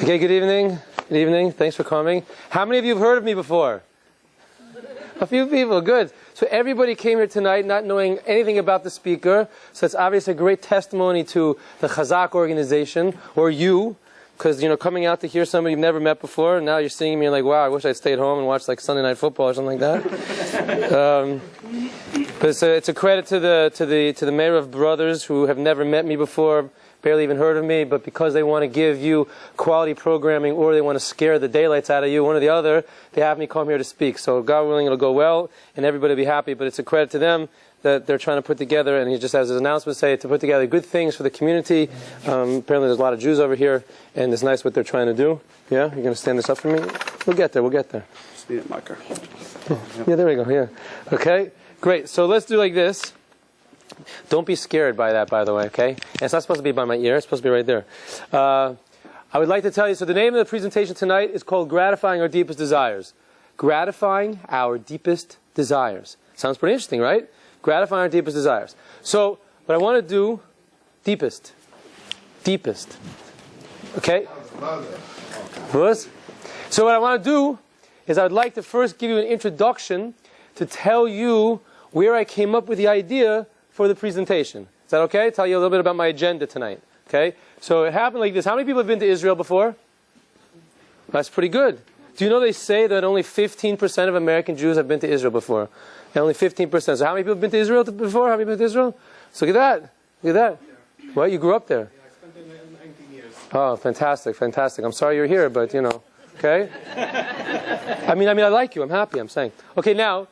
Okay, good evening. Good evening. Thanks for coming. How many of you have heard of me before? A few people. Good. So everybody came here tonight not knowing anything about the speaker. So it's obviously a great testimony to the CHAZAQ organization, or you, because, coming out to hear somebody you've never met before, and now you're seeing me and like, wow, I wish I'd stayed home and watched like Sunday Night Football or something like that. But it's a credit to the mayor of brothers who have never met me before, barely even heard of me, but because they want to give you quality programming or they want to scare the daylights out of you, one or the other, they have me come here to speak. So God willing, it'll go well and everybody will be happy, but it's a credit to them that they're trying to put together, and he just has his announcement say to put together good things for the community. Apparently there's a lot of Jews over here, and it's nice what they're trying to do. Yeah? You're going to stand this up for me? We'll get there. Just need a marker. Yeah, there we go. Yeah. Okay? Great. So let's do like this. Don't be scared by that, by the way, okay? And it's not supposed to be by my ear. It's supposed to be right there. I would like to tell you, so the name of the presentation tonight is called Gratifying Our Deepest Desires. Gratifying Our Deepest Desires. Sounds pretty interesting, right? Gratifying our deepest desires. So, what I want to do, deepest. Okay? So what I want to do is I would like to first give you an introduction to tell you where I came up with the idea for the presentation. Is that okay? Tell you a little bit about my agenda tonight. Okay? So it happened like this. How many people have been to Israel before? That's pretty good. Do you know they say that only 15% of American Jews have been to Israel before? And only 15%. So how many people have been to Israel before? How many people have been to Israel? So look at that. Look at that. Yeah. Well, you grew up there. Yeah, I spent 19 years. Oh, fantastic. I'm sorry you're here, but okay? I mean, I like you. I'm happy, I'm saying. Okay, now,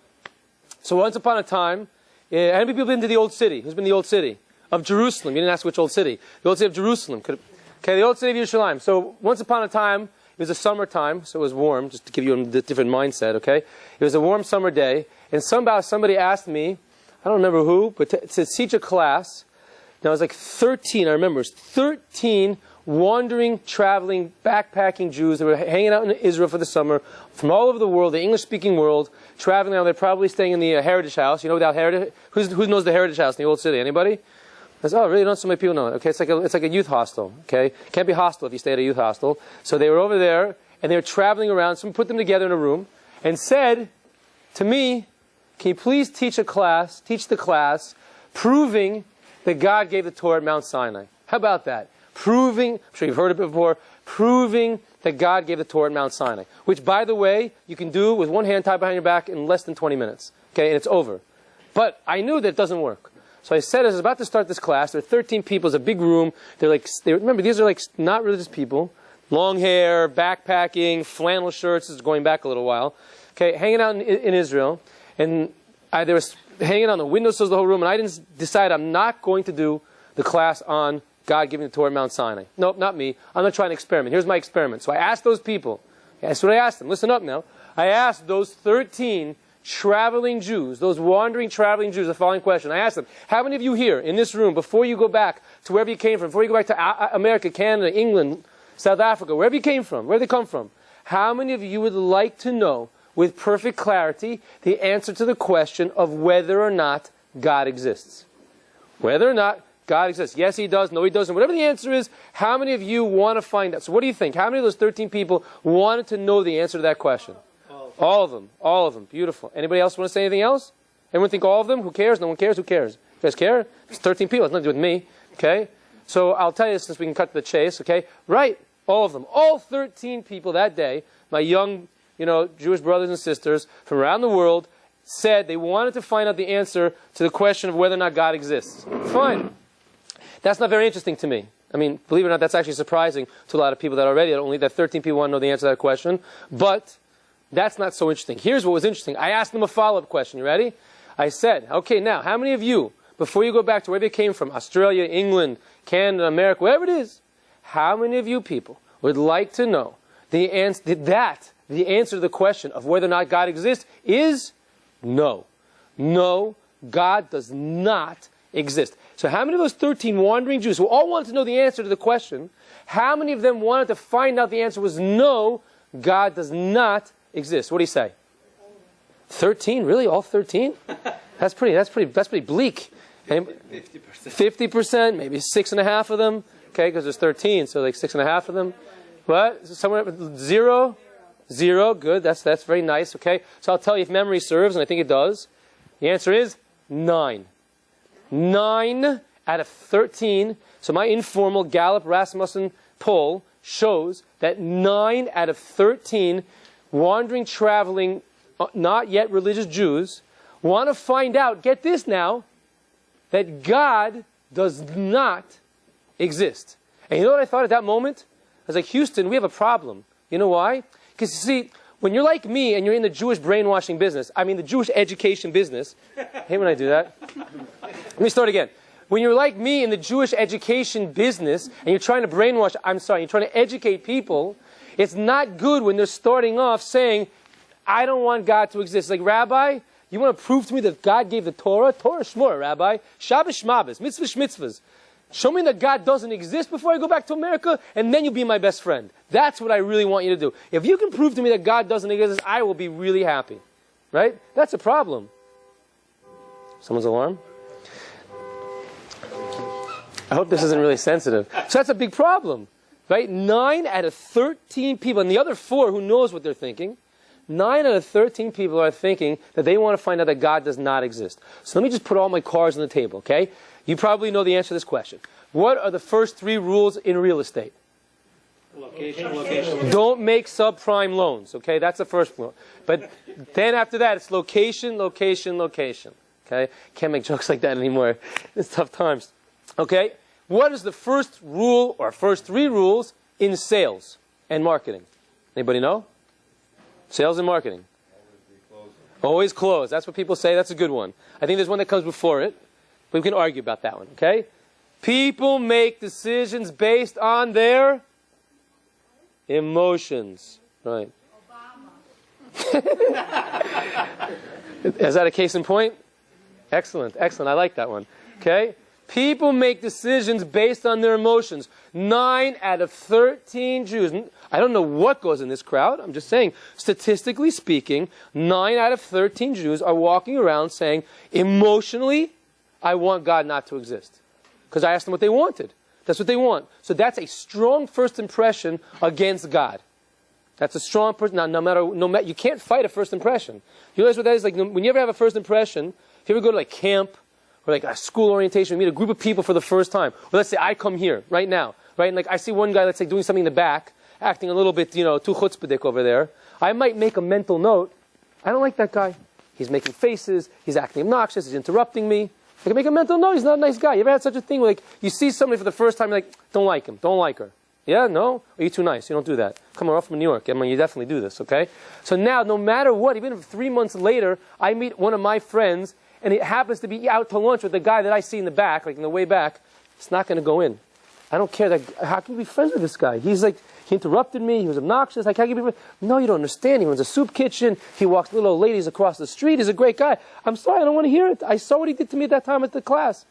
so once upon a time, how many people have been to the old city? Who's been to the old city? Of Jerusalem. You didn't ask which old city. The old city of Jerusalem. Okay, the old city of Yerushalayim. So once upon a time, it was a summertime, so it was warm, just to give you a different mindset, okay? It was a warm summer day, and somehow somebody asked me, I don't remember who, but to teach a class. Now it was like 13, I remember, it was 13 wandering, traveling, backpacking Jews that were hanging out in Israel for the summer, from all over the world, the English-speaking world, traveling out. They're probably staying in the Heritage House. You know that Heritage? Who knows the Heritage House in the old city? Anybody? Really? Not so many people know it. Okay, it's like a youth hostel. Okay, can't be hostile if you stay at a youth hostel. So they were over there and they were traveling around. Someone put them together in a room and said to me, "Can you please teach the class, proving that God gave the Torah at Mount Sinai?" How about that? Proving. I'm sure you've heard it before. Proving that God gave the Torah at Mount Sinai, which, by the way, you can do with one hand tied behind your back in less than 20 minutes. Okay, and it's over. But I knew that it doesn't work. So I said, as I was about to start this class, there are 13 people, it's a big room. Remember, these are like not religious people. Long hair, backpacking, flannel shirts, this is going back a little while. Okay, hanging out in Israel. And they were hanging on the windowsills of the whole room, and I didn't decide I'm not going to do the class on God giving the Torah at Mount Sinai. Nope, not me. I'm going to try an experiment. Here's my experiment. So I asked those people. That's what I asked them. Listen up now. I asked those 13 traveling Jews, those wandering traveling Jews, the following question. I asked them, how many of you here in this room, before you go back to wherever you came from, before you go back to America, Canada, England, South Africa, wherever you came from, where they come from, how many of you would like to know with perfect clarity the answer to the question of whether or not God exists? Whether or not God exists. Yes, He does. No, He doesn't. Whatever the answer is, how many of you want to find out? So what do you think? How many of those 13 people wanted to know the answer to that question? All of them. All of them. Beautiful. Anybody else want to say anything else? Everyone think all of them? Who cares? No one cares? Who cares? You guys care? It's 13 people. It's nothing to do with me. Okay? So I'll tell you, since we can cut to the chase, okay? Right. All of them. All 13 people that day, my young, Jewish brothers and sisters from around the world, said they wanted to find out the answer to the question of whether or not God exists. Fine. That's not very interesting to me. I mean, believe it or not, that's actually surprising to a lot of people that only that 13 people want to know the answer to that question. But that's not so interesting. Here's what was interesting. I asked them a follow-up question. You ready? I said, okay, now, how many of you, before you go back to wherever you came from, Australia, England, Canada, America, wherever it is, how many of you people would like to know the answer to the question of whether or not God exists is no. No, God does not exist. So how many of those 13 wandering Jews who all wanted to know the answer to the question, how many of them wanted to find out the answer was no, God does not exist? What do you say? 13? Really? All 13? That's pretty bleak. 50%, maybe 6.5 of them. Okay, because there's 13, so like 6.5 of them. What? Somewhere 0? 0. Good. That's very nice. Okay. So I'll tell you if memory serves, and I think it does. The answer is 9. 9 out of 13. So my informal Gallup Rasmussen poll shows that 9 out of 13 wandering, traveling, not yet religious Jews want to find out, get this now, that God does not exist. And you know what I thought at that moment? I was like, Houston, we have a problem. You know why? Because you see, when you're like me and you're in the Jewish brainwashing business, I mean the Jewish education business. I hate when I do that. Let me start again. When you're like me in the Jewish education business and you're trying to brainwash, you're trying to educate people, it's not good when they're starting off saying, I don't want God to exist. Like, Rabbi, you want to prove to me that God gave the Torah? Torah Shmor, Rabbi. Shabbos Shmabbos, mitzvah shmitzvahs. Show me that God doesn't exist before I go back to America, and then you'll be my best friend. That's what I really want you to do. If you can prove to me that God doesn't exist, I will be really happy. Right? That's a problem. Someone's alarm? I hope this isn't really sensitive. So that's a big problem. Right? 9 out of 13 people, and the other 4, who knows what they're thinking, 9 out of 13 people are thinking that they want to find out that God does not exist. So let me just put all my cards on the table, okay? You probably know the answer to this question. What are the first 3 rules in real estate? Location. Don't make subprime loans, okay? That's the first rule. But then after that, it's location. Okay? Can't make jokes like that anymore. It's tough times. Okay? What is the first rule or first 3 rules in sales and marketing? Anybody know? Sales and marketing. Always close. That's what people say. That's a good one. I think there's one that comes before it. But we can argue about that one, okay? People make decisions based on their emotions. Right. Is that a case in point? Excellent. I like that one. Okay? People make decisions based on their emotions. 9 out of 13 Jews. I don't know what goes in this crowd. I'm just saying, statistically speaking, 9 out of 13 Jews are walking around saying, emotionally, I want God not to exist. Because I asked them what they wanted. That's what they want. So that's a strong first impression against God. That's a strong person. Now, no matter, you can't fight a first impression. You realize what that is? Like, when you ever have a first impression, if you ever go to like camp, or like a school orientation, we meet a group of people for the first time. Or let's say I come here, right now, right? And like I see one guy, let's say, doing something in the back, acting a little bit, too chutzpahdik over there. I might make a mental note. I don't like that guy. He's making faces. He's acting obnoxious. He's interrupting me. I can make a mental note. He's not a nice guy. You ever had such a thing where like you see somebody for the first time, you're like, don't like him, don't like her. Yeah, no? Are you too nice? You don't do that. Come on, we're from New York. I mean, you definitely do this, okay? So now, no matter what, even if 3 months later, I meet one of my friends, and it happens to be out to lunch with the guy that I see in the back, like in the way back, it's not going to go in. I don't care. How can you be friends with this guy? He's like, he interrupted me. He was obnoxious. Like, how can you be friends? No, you don't understand. He runs a soup kitchen. He walks little old ladies across the street. He's a great guy. I'm sorry. I don't want to hear it. I saw what he did to me at that time at the class.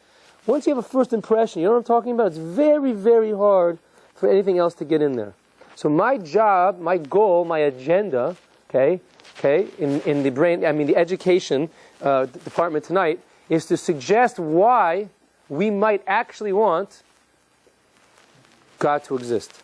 Once you have a first impression, you know what I'm talking about? It's very, very hard for anything else to get in there. So my job, my goal, my agenda, in the education department tonight, is to suggest why we might actually want God to exist.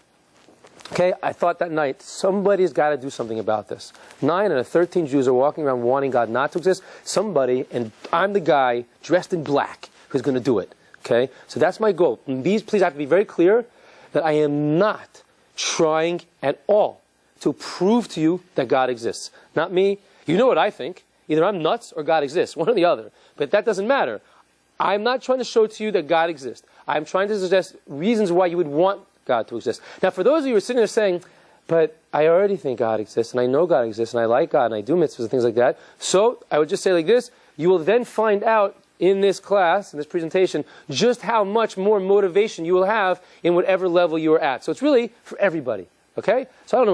Okay, I thought that night, somebody's got to do something about this. 9 out of 13 Jews are walking around wanting God not to exist. Somebody, and I'm the guy dressed in black who's going to do it. Okay, so that's my goal. And please have to be very clear that I am not trying at all to prove to you that God exists. Not me. You know what I think. Either I'm nuts or God exists. One or the other. But that doesn't matter. I'm not trying to show to you that God exists. I'm trying to suggest reasons why you would want God to exist. Now, for those of you who are sitting there saying, but I already think God exists, and I know God exists, and I like God, and I do mitzvahs and things like that. So, I would just say like this, you will then find out in this class, in this presentation, just how much more motivation you will have in whatever level you are at. So it's really for everybody. Okay? So I don't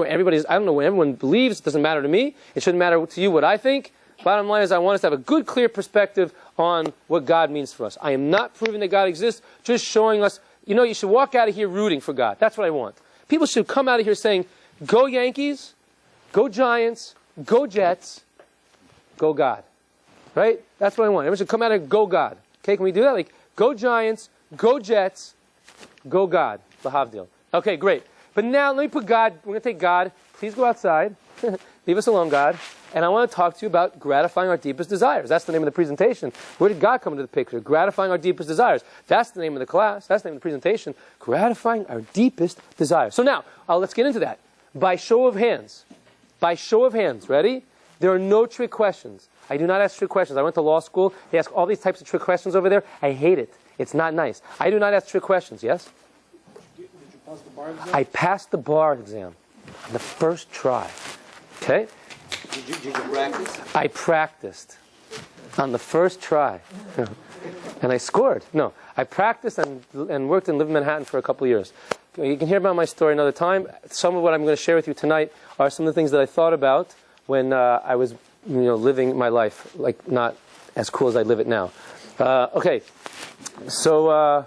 know what everyone believes. It doesn't matter to me. It shouldn't matter to you what I think. Bottom line is I want us to have a good, clear perspective on what God means for us. I am not proving that God exists, just showing us, you should walk out of here rooting for God. That's what I want. People should come out of here saying, go Yankees, go Giants, go Jets, go God. Right? That's what I want. Everyone should come out and go God. Okay, can we do that? Like, go Giants, go Jets, go God. Lahavdil. Okay, great. But now, let me put God, we're going to take God. Please go outside. Leave us alone, God. And I want to talk to you about gratifying our deepest desires. That's the name of the presentation. Where did God come into the picture? Gratifying our deepest desires. That's the name of the class. That's the name of the presentation. Gratifying our deepest desires. So now, let's get into that. By show of hands. By show of hands. Ready? There are no trick questions. I do not ask trick questions. I went to law school. They ask all these types of trick questions over there. I hate it. It's not nice. I do not ask trick questions. Yes? Did you pass the bar exam? I passed the bar exam on the first try. Okay? Did you practice? I practiced on the first try. And I scored. No, I practiced and worked and lived in Manhattan for a couple of years. You can hear about my story another time. Some of what I'm going to share with you tonight are some of the things that I thought about when I was living my life, like not as cool as I live it now. Okay, so...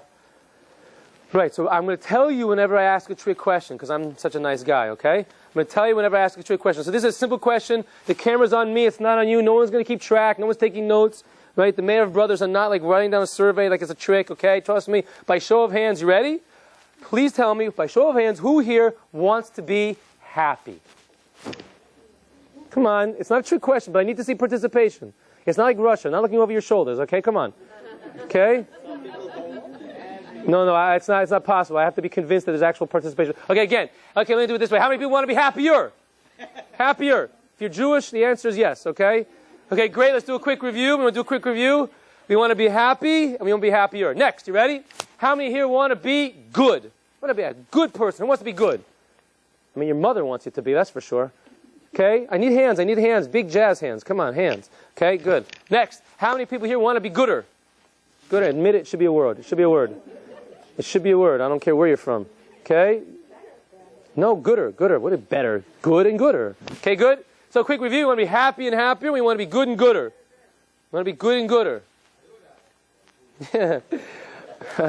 Right, so I'm going to tell you whenever I ask a trick question, because I'm such a nice guy, okay? I'm going to tell you whenever I ask a trick question. So this is a simple question. The camera's on me. It's not on you. No one's going to keep track. No one's taking notes, right? The Mayor of Brothers are not like writing down a survey like it's a trick, okay? Trust me. By show of hands, you ready? Please tell me, by show of hands, who here wants to be happy? Come on. It's not a trick question, but I need to see participation. It's not like Russia. Not looking over your shoulders, okay? Come on. Okay? No, it's not possible. I have to be convinced that there's actual participation. Okay, again. Okay, let me do it this way. How many people want to be happier? Happier. If you're Jewish, the answer is yes, okay? Okay, great. Let's do a quick review. We want to do a quick review. We want to be happy, and we want to be happier. Next, you ready? How many here want to be good? Want to be a good person? Who wants to be good? I mean, your mother wants you to be, that's for sure. Okay? I need hands. Big jazz hands. Come on, hands. Okay, good. Next, how many people here want to be gooder? Gooder. Admit it should be a word. It should be a word. It should be a word. I don't care where you're from. Okay? No, gooder. What is better? Good and gooder. Okay, good? So quick review. We want to be happy and happier. We want to be good and gooder. We want to be good and gooder.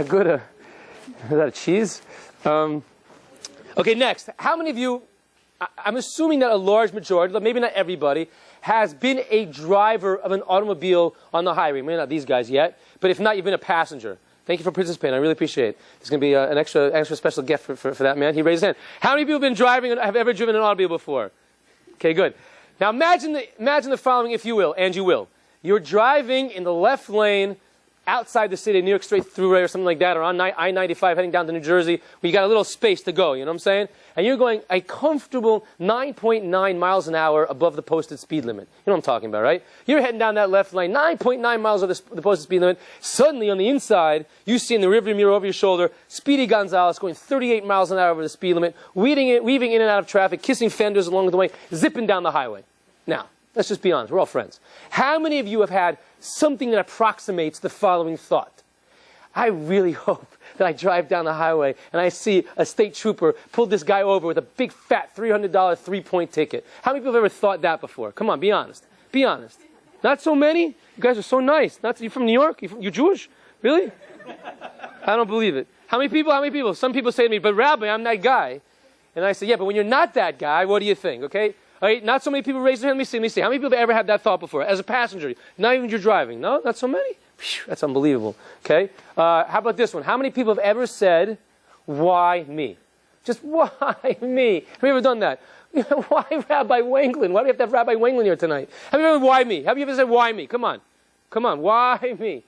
Gooder. Is that a cheese? Okay, next. How many of you, I'm assuming that a large majority, maybe not everybody, has been a driver of an automobile on the highway. Maybe not these guys yet, but if not, you've been a passenger. Thank you for participating. I really appreciate it. There's going to be an extra special gift for that man. He raised his hand. How many people have ever driven an automobile before? Okay, good. Now imagine the following, if you will, and you will. You're driving in the left lane outside the city, New York Straight Thruway or something like that, or on I-95 heading down to New Jersey, where you got a little space to go, you know what I'm saying? And you're going a comfortable 9.9 miles an hour above the posted speed limit. You know what I'm talking about, right? You're heading down that left lane, 9.9 miles over the posted speed limit. Suddenly, on the inside, you see in the rearview mirror over your shoulder, Speedy Gonzalez going 38 miles an hour over the speed limit, weaving in and out of traffic, kissing fenders along the way, zipping down the highway. Now, let's just be honest. We're all friends. How many of you have had something that approximates the following thought? I really hope that I drive down the highway and I see a state trooper pull this guy over with a big fat $300 three-point ticket. How many people have ever thought that before? Come on, be honest. Be honest. Not so many? You guys are so nice. You from New York? You Jewish? Really? I don't believe it. How many people? Some people say to me, but Rabbi, I'm that guy. And I say, yeah, but when you're not that guy, what do you think? Okay? All right, not so many people raise their hand. Let me see. How many people have ever had that thought before? As a passenger, not even you're driving. No, not so many? Phew, that's unbelievable. Okay? How about this one? How many people have ever said, why me? Just why me? Have you ever done that? Why Rabbi Wenglin? Why do we have to have Rabbi Wenglin here tonight? Have you ever why me? Have you ever said, why me? Come on, why me?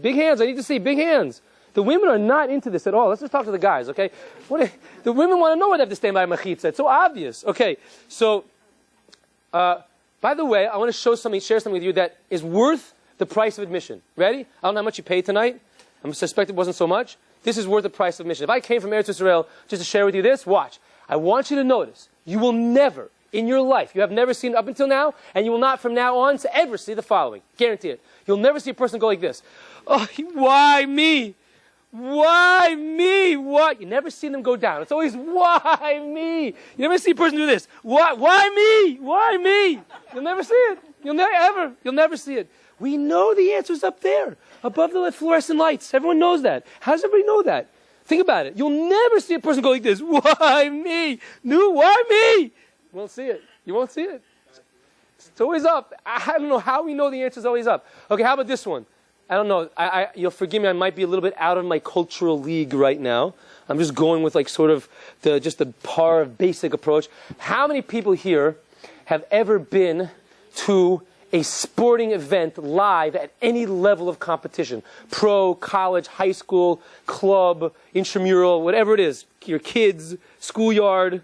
Big hands, I need to see big hands. The women are not into this at all. Let's just talk to the guys, okay? The women want to know why they have to stand by machitza. It's so obvious. Okay, so... by the way, I want to share something with you that is worth the price of admission. Ready? I don't know how much you paid tonight. I suspect it wasn't so much. This is worth the price of admission. If I came from Eretz Israel just to share with you this, watch. I want you to notice, you will never, in your life, you have never seen up until now, and you will not from now on ever see the following. Guarantee it. You'll never see a person go like this. Oh, why me? Why me? What? You never see them go down. It's always, why me? You never see a person do this. Why me? Why me? You'll never see it. You'll never see it. We know the answer's up there, above the fluorescent lights. Everyone knows that. How does everybody know that? Think about it. You'll never see a person go like this. Why me? No, why me? You won't see it. You won't see it. It's always up. I don't know how we know the answer's always up. Okay, how about this one? I don't know. You'll forgive me. I might be a little bit out of my cultural league right now. I'm just going with like sort of just the par of basic approach. How many people here have ever been to a sporting event live at any level of competition? Pro, college, high school, club, intramural, whatever it is. Your kids, schoolyard.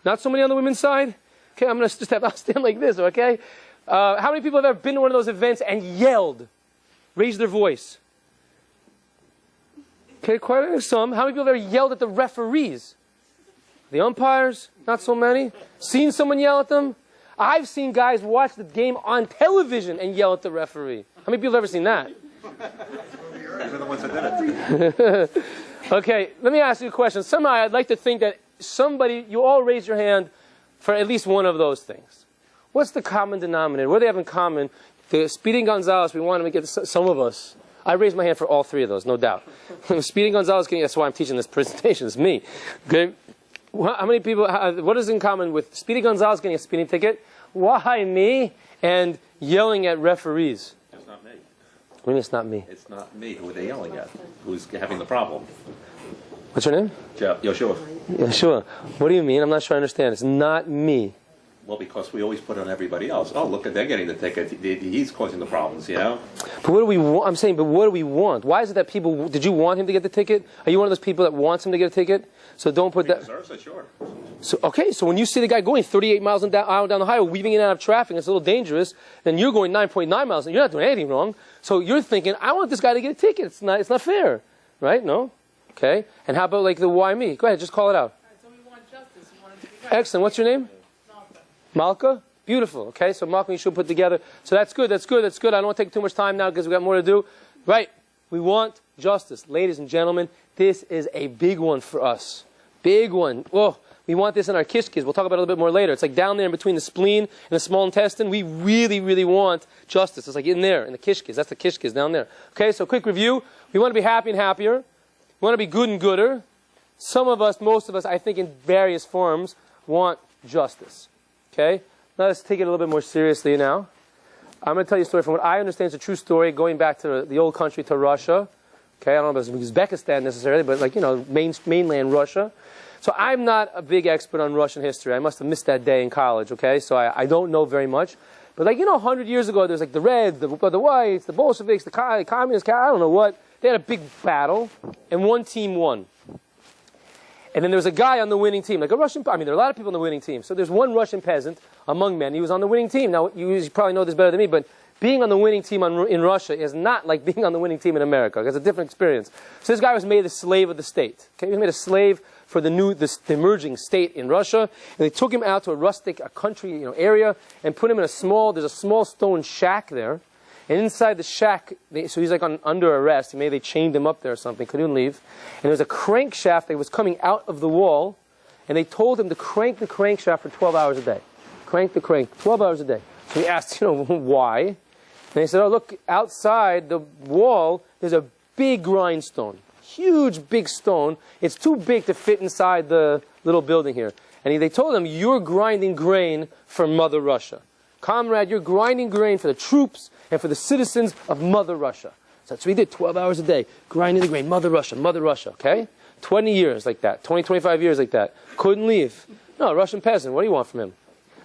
Not so many on the women's side? Okay, I'm going to just I'll stand like this, okay? How many people have ever been to one of those events and yelled? Raised their voice. Okay, quite some. How many people have ever yelled at the referees? The umpires? Not so many. Seen someone yell at them? I've seen guys watch the game on television and yell at the referee. How many people have ever seen that? These are the ones that did it. Okay, let me ask you a question. Somehow I'd like to think that you all raise your hand for at least one of those things. What's the common denominator? What do they have in common? The Speeding Gonzalez, we want to get some of us. I raised my hand for all three of those, no doubt. Speeding Gonzalez, that's why I'm teaching this presentation. It's me. Okay. How many people, what is in common with Speedy Gonzalez getting a speeding ticket? Why me? And yelling at referees. It's not me. What do you mean it's not me? It's not me. Who are they yelling at? Who's having the problem? What's your name? Yoshua. Yeshua. What do you mean? I'm not sure I understand. It's not me. Well, because we always put on everybody else. Oh, look, they're getting the ticket. He's causing the problems, you know? But what do we want? I'm saying, but what do we want? Why is it that people, did you want him to get the ticket? Are you one of those people that wants him to get a ticket? So don't put that. He deserves it, sure. So, okay, so when you see the guy going 38 miles an hour down the highway, weaving in and out of traffic, it's a little dangerous, then you're going 9.9 miles, and you're not doing anything wrong. So you're thinking, I want this guy to get a ticket. It's not fair. Right? No? Okay. And how about like the why me? Go ahead, just call it out. So we want justice. We want it to be right. Excellent. What's your name? Malka? Beautiful. Okay, so Malka, you should put together. So that's good, that's good, that's good. I don't want to take too much time now because we've got more to do. Right. We want justice. Ladies and gentlemen, this is a big one for us. Big one. Oh, we want this in our kishkis. We'll talk about it a little bit more later. It's like down there in between the spleen and the small intestine. We really, really want justice. It's like in there, in the kishkis. That's the kishkis down there. Okay, so quick review. We want to be happy and happier. We want to be good and gooder. Some of us, most of us, I think in various forms, want justice. Okay? Now let's take it a little bit more seriously now. I'm going to tell you a story from what I understand is a true story going back to the old country, to Russia. Okay, I don't know if it's Uzbekistan necessarily, but like, mainland Russia. So I'm not a big expert on Russian history. I must have missed that day in college, okay? So I don't know very much. But 100 years ago, there's like the Reds, the Whites, the Bolsheviks, the Communists, I don't know what. They had a big battle, and one team won. And then there was a guy on the winning team, like a Russian, there are a lot of people on the winning team. So there's one Russian peasant among men. He was on the winning team. Now, you probably know this better than me, but being on the winning team in Russia is not like being on the winning team in America. It's a different experience. So this guy was made a slave of the state. Okay? He was made a slave for the emerging state in Russia. And they took him out to a country area and put him in there's a small stone shack there. And inside the shack, so he's like under arrest. Maybe they chained him up there or something, couldn't leave. And there was a crankshaft that was coming out of the wall. And they told him to crank the crankshaft for 12 hours a day. Crank the crank, 12 hours a day. So he asked, why? And they said, oh, look, outside the wall, there's a big grindstone. Huge, big stone. It's too big to fit inside the little building here. And they told him, you're grinding grain for Mother Russia. Comrade, you're grinding grain for the troops and for the citizens of Mother Russia. So that's what he did, 12 hours a day, grinding the grain, Mother Russia, okay? 20 years like that, 25 years like that. Couldn't leave. No, Russian peasant, what do you want from him?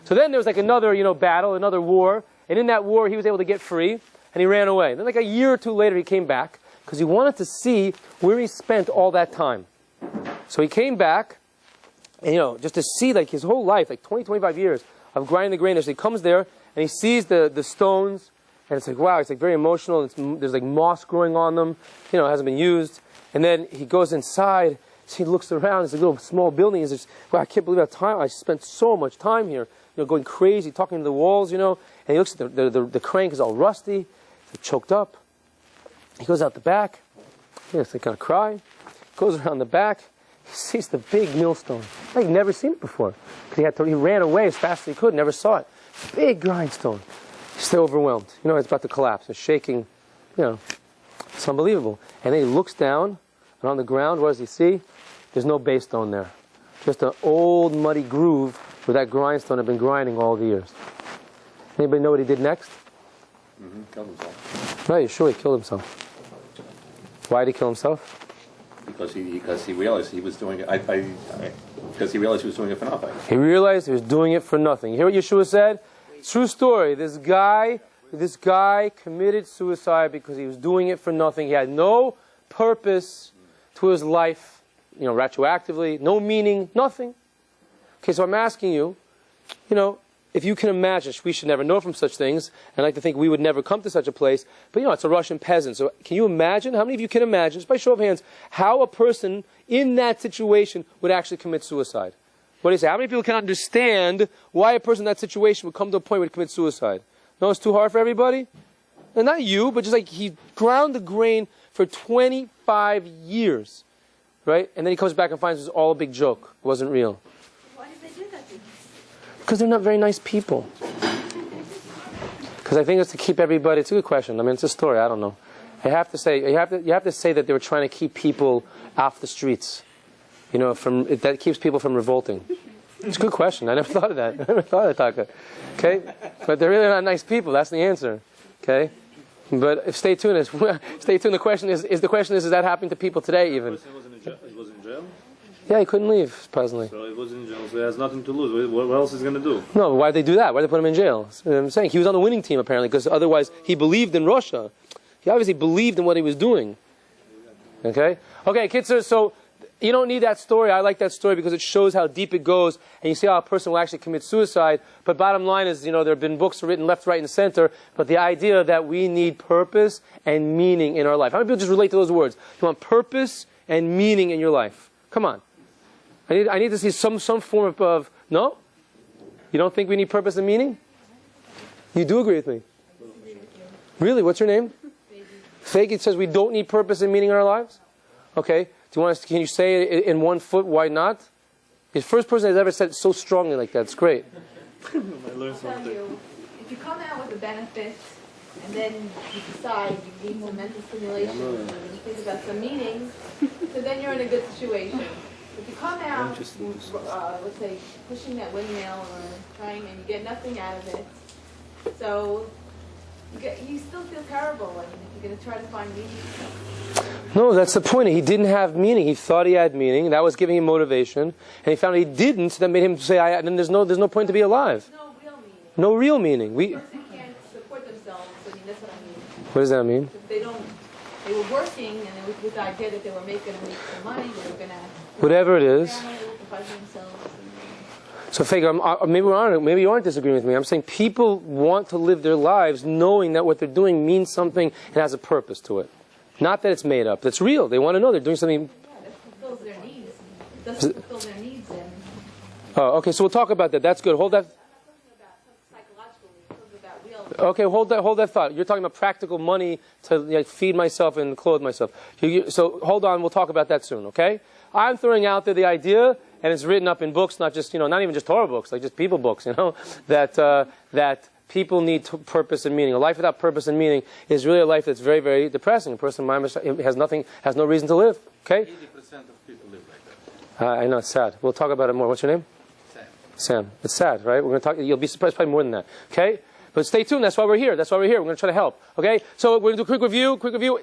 So then there was like another, battle, another war. And in that war, he was able to get free, and he ran away. Then like a year or two later, he came back because he wanted to see where he spent all that time. So he came back, and, just to see like his whole life, like 20, 25 years of grinding the grain. So he comes there, and he sees the stones, and it's like, wow, it's like very emotional. There's like moss growing on them, it hasn't been used. And then he goes inside, so he looks around, it's a little small building. He's just, wow, I can't believe I spent so much time here, going crazy, talking to the walls, and he looks at the crank is all rusty, it's choked up. He goes out the back, it's like kind of cry, goes around the back, he sees the big millstone. Like he'd never seen it before. Because he ran away as fast as he could, never saw it. Big grindstone. He's still overwhelmed. It's about to collapse. It's shaking. It's unbelievable. And then he looks down, and on the ground, what does he see? There's no base stone there. Just an old muddy groove where that grindstone had been grinding all the years. Anybody know what he did next? Killed himself. Right, Yeshua killed himself. Why did he kill himself? Because he realized he was doing it. Because he realized he was doing it for nothing. He realized he was doing it for nothing. You hear what Yeshua said? True story. This guy committed suicide because he was doing it for nothing. He had no purpose to his life, retroactively, no meaning, nothing. Okay, so I'm asking you, if you can imagine, we should never know from such things, and I like to think we would never come to such a place, but it's a Russian peasant. So can you imagine, how many of you can imagine, just by show of hands, how a person in that situation would actually commit suicide? What do you say? How many people can understand why a person in that situation would come to a point where he commit suicide? No, it's too hard for everybody? And not you, but just like he ground the grain for 25 years, right? And then he comes back and finds it was all a big joke. It wasn't real. Why did they do that to you? Because they're not very nice people. Because I think it's to keep everybody. It's a good question. I mean, it's a story. I don't know. You have to say that they were trying to keep people off the streets. That keeps people from revolting. It's a good question. I never thought of that. I never thought of that, Taka. Okay, but they're really not nice people. That's the answer. Okay, but stay tuned. Stay tuned. The question is that happening to people today even? He was in jail? Yeah, he couldn't leave, presently. So he was in jail, so he has nothing to lose. What else is he going to do? No, why'd they do that? Why'd they put him in jail? I'm saying he was on the winning team, apparently, because otherwise he believed in Russia. He obviously believed in what he was doing. Okay, kids, so you don't need that story. I like that story because it shows how deep it goes, and you see how a person will actually commit suicide. But bottom line is, there have been books written left, right, and center, but the idea that we need purpose and meaning in our life. How many people just relate to those words? You want purpose and meaning in your life. Come on. I need to see some form of no? You don't think we need purpose and meaning? You do agree with me? Really? What's your name? Fake. It says we don't need purpose and meaning in our lives? Okay. Can you say it in 1 foot why not? The first person that's ever said it so strongly like that. It's great. I learned something. If you come out with a benefit and then you decide you need some mental stimulation and you think about some meaning, so then you're in a good situation. If you come out, let's say, pushing that windmill or trying and you get nothing out of it, so you still feel terrible and you're going to try to find meaning. No, that's the point. He didn't have meaning. He thought he had meaning. That was giving him motivation. And he found he didn't. That made him say, then there's no point to be alive. No real meaning. No real meaning. The person can't support themselves. That's what I mean. What does that mean? They were working and with the idea that they were making some money, they were going to... Whatever it is. Provide themselves. So, Faker, maybe you aren't disagreeing with me. I'm saying people want to live their lives knowing that what they're doing means something and has a purpose to it. Not that it's made up. That's real. They want to know they're doing something. Yeah, that fulfills their needs. It doesn't fulfill their needs then. Oh, okay. So we'll talk about that. That's good. Hold that. I'm talking about psychologically. I'm talking about real. Okay, hold that thought. You're talking about practical money to feed myself and clothe myself. So hold on. We'll talk about that soon. Okay. I'm throwing out there the idea, and it's written up in books, not just not even just Torah books, like just people books. That people need purpose and meaning. A life without purpose and meaning is really a life that's very, very depressing. A person has no reason to live. Okay? 80% of people live like that. I know, it's sad. We'll talk about it more. What's your name? Sam. It's sad, right? We're going to talk. You'll be surprised, probably more than that. Okay? But stay tuned. That's why we're here. We're going to try to help. Okay? So we're going to do a quick review.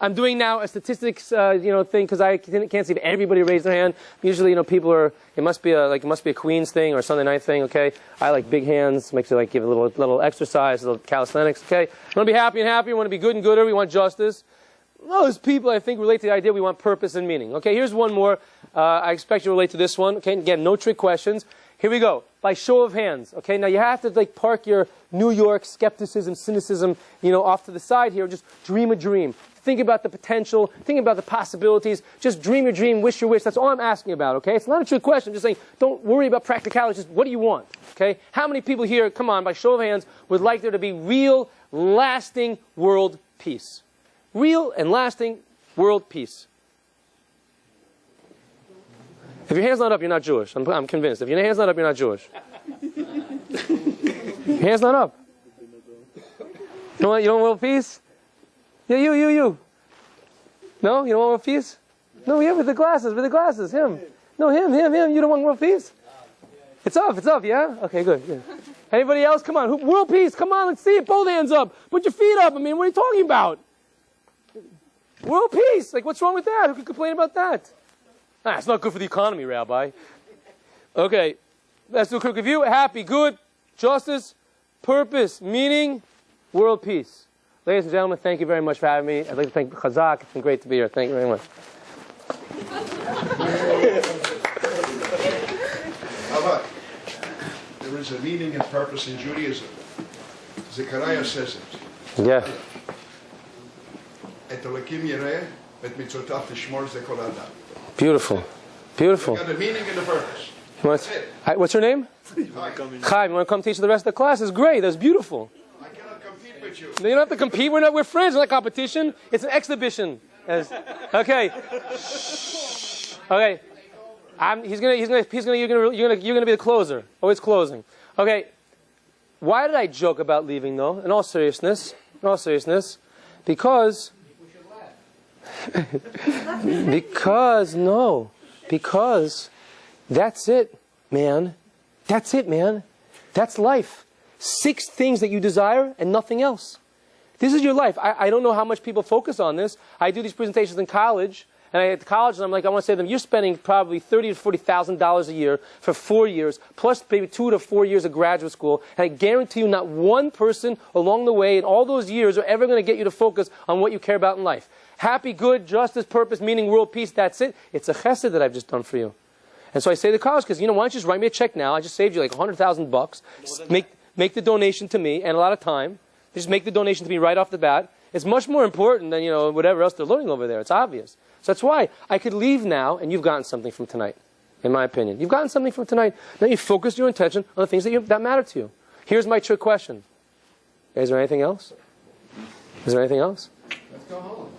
I'm doing now a statistics, thing because I can't see if everybody raised their hand. Usually, people are. It must be a Queens thing or a Sunday night thing. Okay, I like big hands. Makes you give a little exercise, a little calisthenics. Okay, we want to be happy and happy. We want to be good and gooder. We want justice. Those people, I think, relate to the idea we want purpose and meaning. Okay, here's one more. I expect you to relate to this one. Okay, again, no trick questions. Here we go. By show of hands. Okay, now you have to park your New York skepticism, cynicism, off to the side here. Just dream a dream. Think about the potential. Think about the possibilities. Just dream your dream, wish your wish. That's all I'm asking about, okay? It's not a trick question. I'm just saying, don't worry about practicality. Just what do you want, okay? How many people here, come on, by show of hands, would like there to be real, lasting world peace? Real and lasting world peace. If your hand's not up, you're not Jewish. I'm convinced. If your hand's not up, you're not Jewish. Your hand's not up. You don't want world peace? Yeah, you. No, you don't want world peace? No, yeah, with the glasses, him. No, him. You don't want world peace? It's up, yeah? Okay, good. Anybody else? Come on. World peace. Come on, let's see it. Both hands up. Put your feet up. I mean, what are you talking about? World peace. Like, what's wrong with that? Who could complain about that? It's not good for the economy, Rabbi. Okay, let's do a quick review. Happy, good, justice, purpose, meaning, world peace. Ladies and gentlemen, thank you very much for having me. I'd like to thank CHAZAQ. It's been great to be here. Thank you very much. Rabbi, there is a meaning and purpose in Judaism. Zechariah says it. Yeah. Et Elokim yireh, et mitzotav tishmor ze kol adam. Beautiful. Beautiful. Got a meaning and a purpose. What's your name? Chaim. You want to come teach the rest of the class? It's great. That's beautiful. I cannot compete with you. You don't have to compete. We're friends. It's not competition. It's an exhibition. Okay. Okay. You're gonna be the closer. Oh, it's closing. Okay. Why did I joke about leaving though? In all seriousness. Because that's it, man. That's life. 6 things that you desire and nothing else. This is your life. I don't know how much people focus on this. I do these presentations in college, and at college, and I'm like, I want to say to them, you're spending probably $30,000 to $40,000 a year for 4 years, plus maybe 2 to 4 years of graduate school, and I guarantee you not one person along the way in all those years are ever going to get you to focus on what you care about in life. Happy, good, justice, purpose, meaning, world peace, that's it. It's a chesed that I've just done for you. And so I say to college kids, why don't you just write me a check now? I just saved you like $100,000. Make the donation to me, and a lot of time. Just make the donation to me right off the bat. It's much more important than, whatever else they're learning over there. It's obvious. So that's why I could leave now, and you've gotten something from tonight, in my opinion. You've gotten something from tonight. Now you focus your attention on the things that matter to you. Here's my trick question. Is there anything else? Let's go home.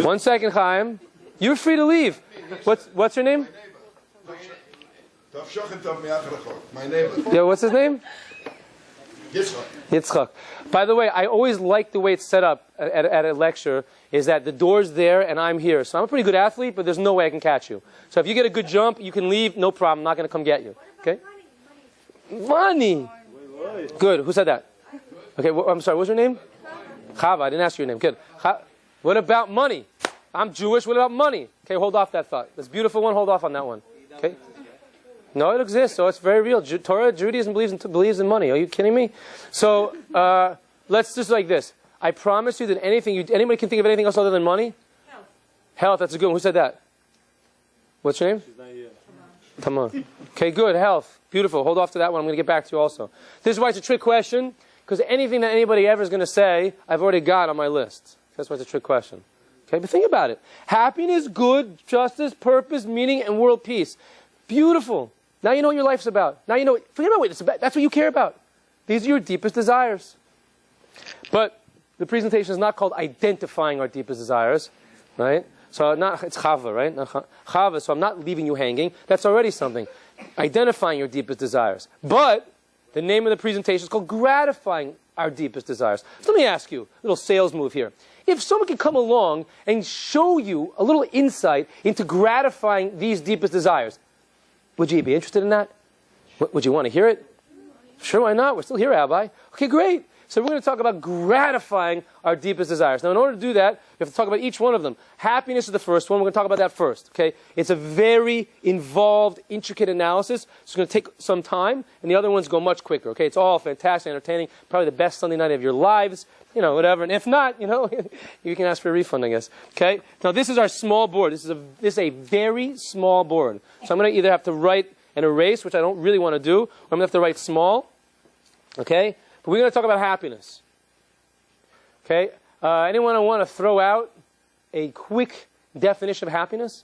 1 second, Chaim. You're free to leave. What's your name? My neighbor. Yeah, what's his name? Yitzchak. By the way, I always like the way it's set up at a lecture, is that the door's there and I'm here. So I'm a pretty good athlete, but there's no way I can catch you. So if you get a good jump, you can leave, no problem. I'm not going to come get you. Okay? Money. Good. Who said that? Okay, I'm sorry, what's your name? Chava. I didn't ask you your name. Good. What about money? I'm Jewish. What about money? Okay, hold off that thought. This beautiful one, hold off on that one. Okay? No, it exists, so it's very real. Torah, Judaism believes in money. Are you kidding me? So let's just like this. I promise you that anybody can think of anything else other than money? Health, that's a good one. Who said that? What's your name? Tamar. Okay, good. Health. Beautiful. Hold off to that one. I'm going to get back to you also. This is why it's a trick question, because anything that anybody ever is going to say, I've already got on my list. That's why it's a trick question. Okay, but think about it. Happiness, good, justice, purpose, meaning, and world peace. Beautiful. Now you know what your life's about. Now you know, forget about what it's about. That's what you care about. These are your deepest desires. But the presentation is not called identifying our deepest desires, right? So it's chava, right? Chava, so I'm not leaving you hanging. That's already something. Identifying your deepest desires. But the name of the presentation is called gratifying our deepest desires. So let me ask you, a little sales move here. If someone could come along and show you a little insight into gratifying these deepest desires, would you be interested in that? Would you want to hear it? Sure, why not? We're still here, Rabbi. Okay, great. So we're going to talk about gratifying our deepest desires. Now, in order to do that, we have to talk about each one of them. Happiness is the first one. We're going to talk about that first. Okay? It's a very involved, intricate analysis. It's going to take some time, and the other ones go much quicker. Okay? It's all fantastic, entertaining, probably the best Sunday night of your lives. Whatever. And if not, you can ask for a refund, I guess. Okay? Now, this is our small board. This is a very small board. So I'm going to either have to write and erase, which I don't really want to do, or I'm going to have to write small. Okay? But we're going to talk about happiness. Okay? Anyone want to throw out a quick definition of happiness?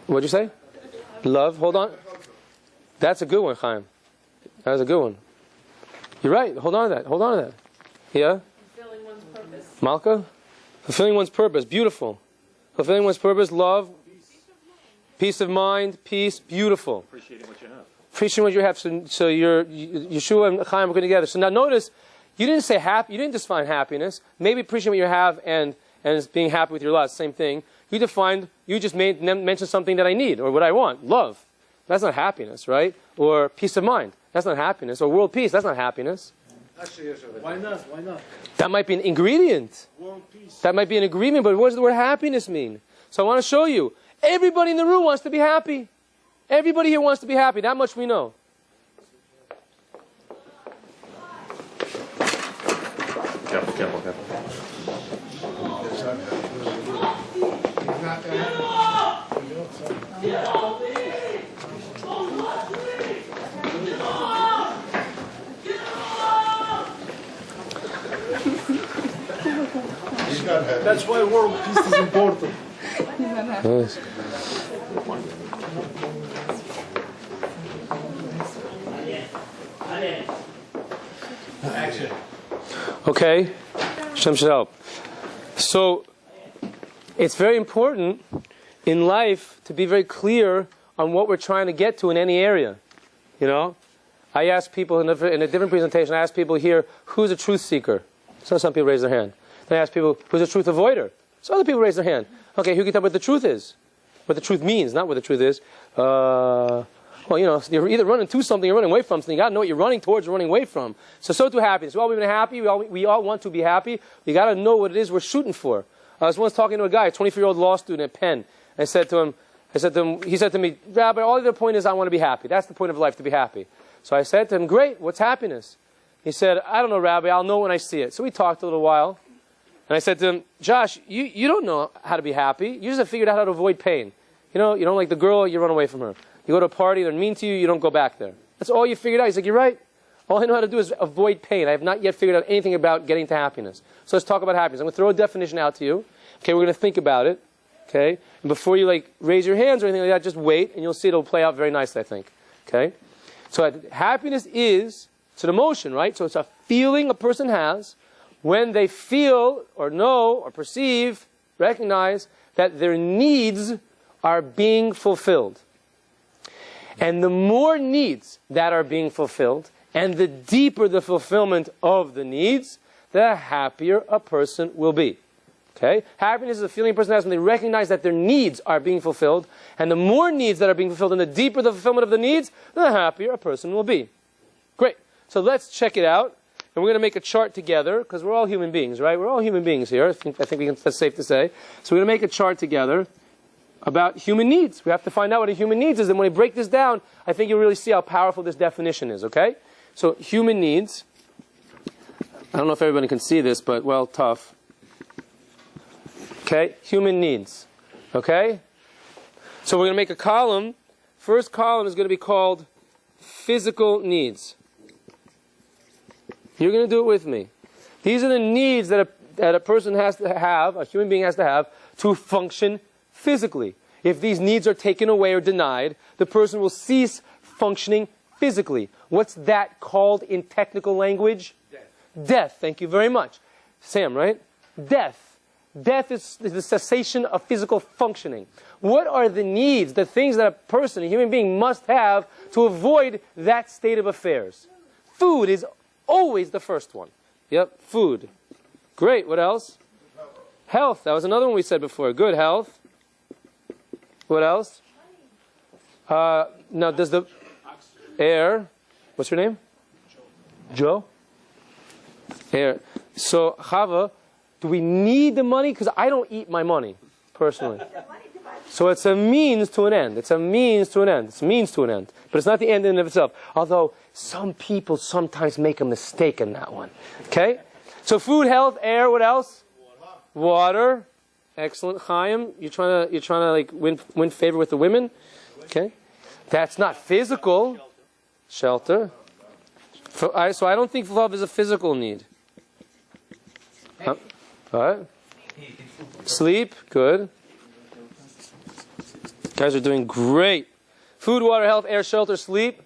What'd you say? Love. Hold on. That's a good one, Chaim. That was a good one. You're right. Hold on to that. Yeah? Fulfilling one's purpose. Malka? Fulfilling one's purpose. Beautiful. Fulfilling one's purpose. Love. Peace of mind. Peace. Beautiful. Appreciating what you have. Appreciating what you have. So Yeshua and Chaim are going together. So now notice, you didn't say happy. You didn't define happiness. Maybe appreciating what you have and being happy with your lot. Same thing. You just mentioned something that I need or what I want. Love. That's not happiness, right? Or peace of mind. That's not happiness. Or world peace. That's not happiness. Why not? Why not? That might be an ingredient. World peace. That might be an agreement, but what does the word happiness mean? So I want to show you. Everybody in the room wants to be happy. Everybody here wants to be happy. That much we know. Careful, careful, careful. That's why world peace is important. Yes. Okay, Hashem should help. So, it's very important in life to be very clear on what we're trying to get to in any area. You know, I ask people in a different presentation. I ask people here, who's a truth seeker? So some people raise their hand. Then I ask people, who's a truth avoider? So other people raise their hand. Okay, who can tell what the truth is? What the truth means, not what the truth is. Well, you know, you're either running to something or running away from something. You got to know what you're running towards or running away from. So too happiness. Well, we've been happy. We all want to be happy. We got to know what it is we're shooting for. I was once talking to a guy, a 24-year-old law student at Penn. I said to him, he said to me, Rabbi, all the point is I want to be happy. That's the point of life, to be happy. So I said to him, great, what's happiness? He said, I don't know, Rabbi, I'll know when I see it. So we talked a little while. And I said to him, Josh, you don't know how to be happy. You just have figured out how to avoid pain. You know, you don't like the girl, you run away from her. You go to a party, they're mean to you, you don't go back there. That's all you figured out. He's like, you're right. All I know how to do is avoid pain. I have not yet figured out anything about getting to happiness. So let's talk about happiness. I'm going to throw a definition out to you. Okay, we're going to think about it. Okay? And before you raise your hands or anything like that, just wait, and you'll see it'll play out very nicely, I think. Okay? So happiness it's an emotion, right? So it's a feeling a person has when they feel or know or perceive, recognize that their needs are being fulfilled. And the more needs that are being fulfilled, and the deeper the fulfillment of the needs, the happier a person will be. Okay? Happiness is a feeling a person has when they recognize that their needs are being fulfilled, and the more needs that are being fulfilled, and the deeper the fulfillment of the needs, the happier a person will be. Great. So let's check it out. And we're going to make a chart together, because we're all human beings, right? We're all human beings here. I think that's safe to say. So we're going to make a chart together about human needs. We have to find out what a human needs is. And when we break this down, I think you'll really see how powerful this definition is, okay? So human needs. I don't know if everybody can see this, but, well, tough. Okay? Human needs. Okay? So we're going to make a column. First column is going to be called physical needs. You're going to do it with me. These are the needs that a person has to have, a human being has to have, to function physically. If these needs are taken away or denied, the person will cease functioning physically. What's that called in technical language? Death. Thank you very much. Sam, right? Death. Death is the cessation of physical functioning. What are the needs, the things that a person, a human being, must have to avoid that state of affairs? Food is always the first one. Yep, food. Great, what else? Health, that was another one we said before. Good, health. What else? Now, does the air, what's your name? Joe? Air. So, Chava, do we need the money? Because I don't eat my money, personally. So it's a means to an end. It's a means to an end. It's a means to an end. But it's not the end in and of itself. Although some people sometimes make a mistake in that one. Okay? So food, health, air, what else? Water. Excellent. Chaim, you're trying to win favor with the women? Okay? That's not physical. Shelter. So I don't think love is a physical need. Huh? All right. Sleep. Good. You guys are doing great. Food, water, health, air, shelter, sleep.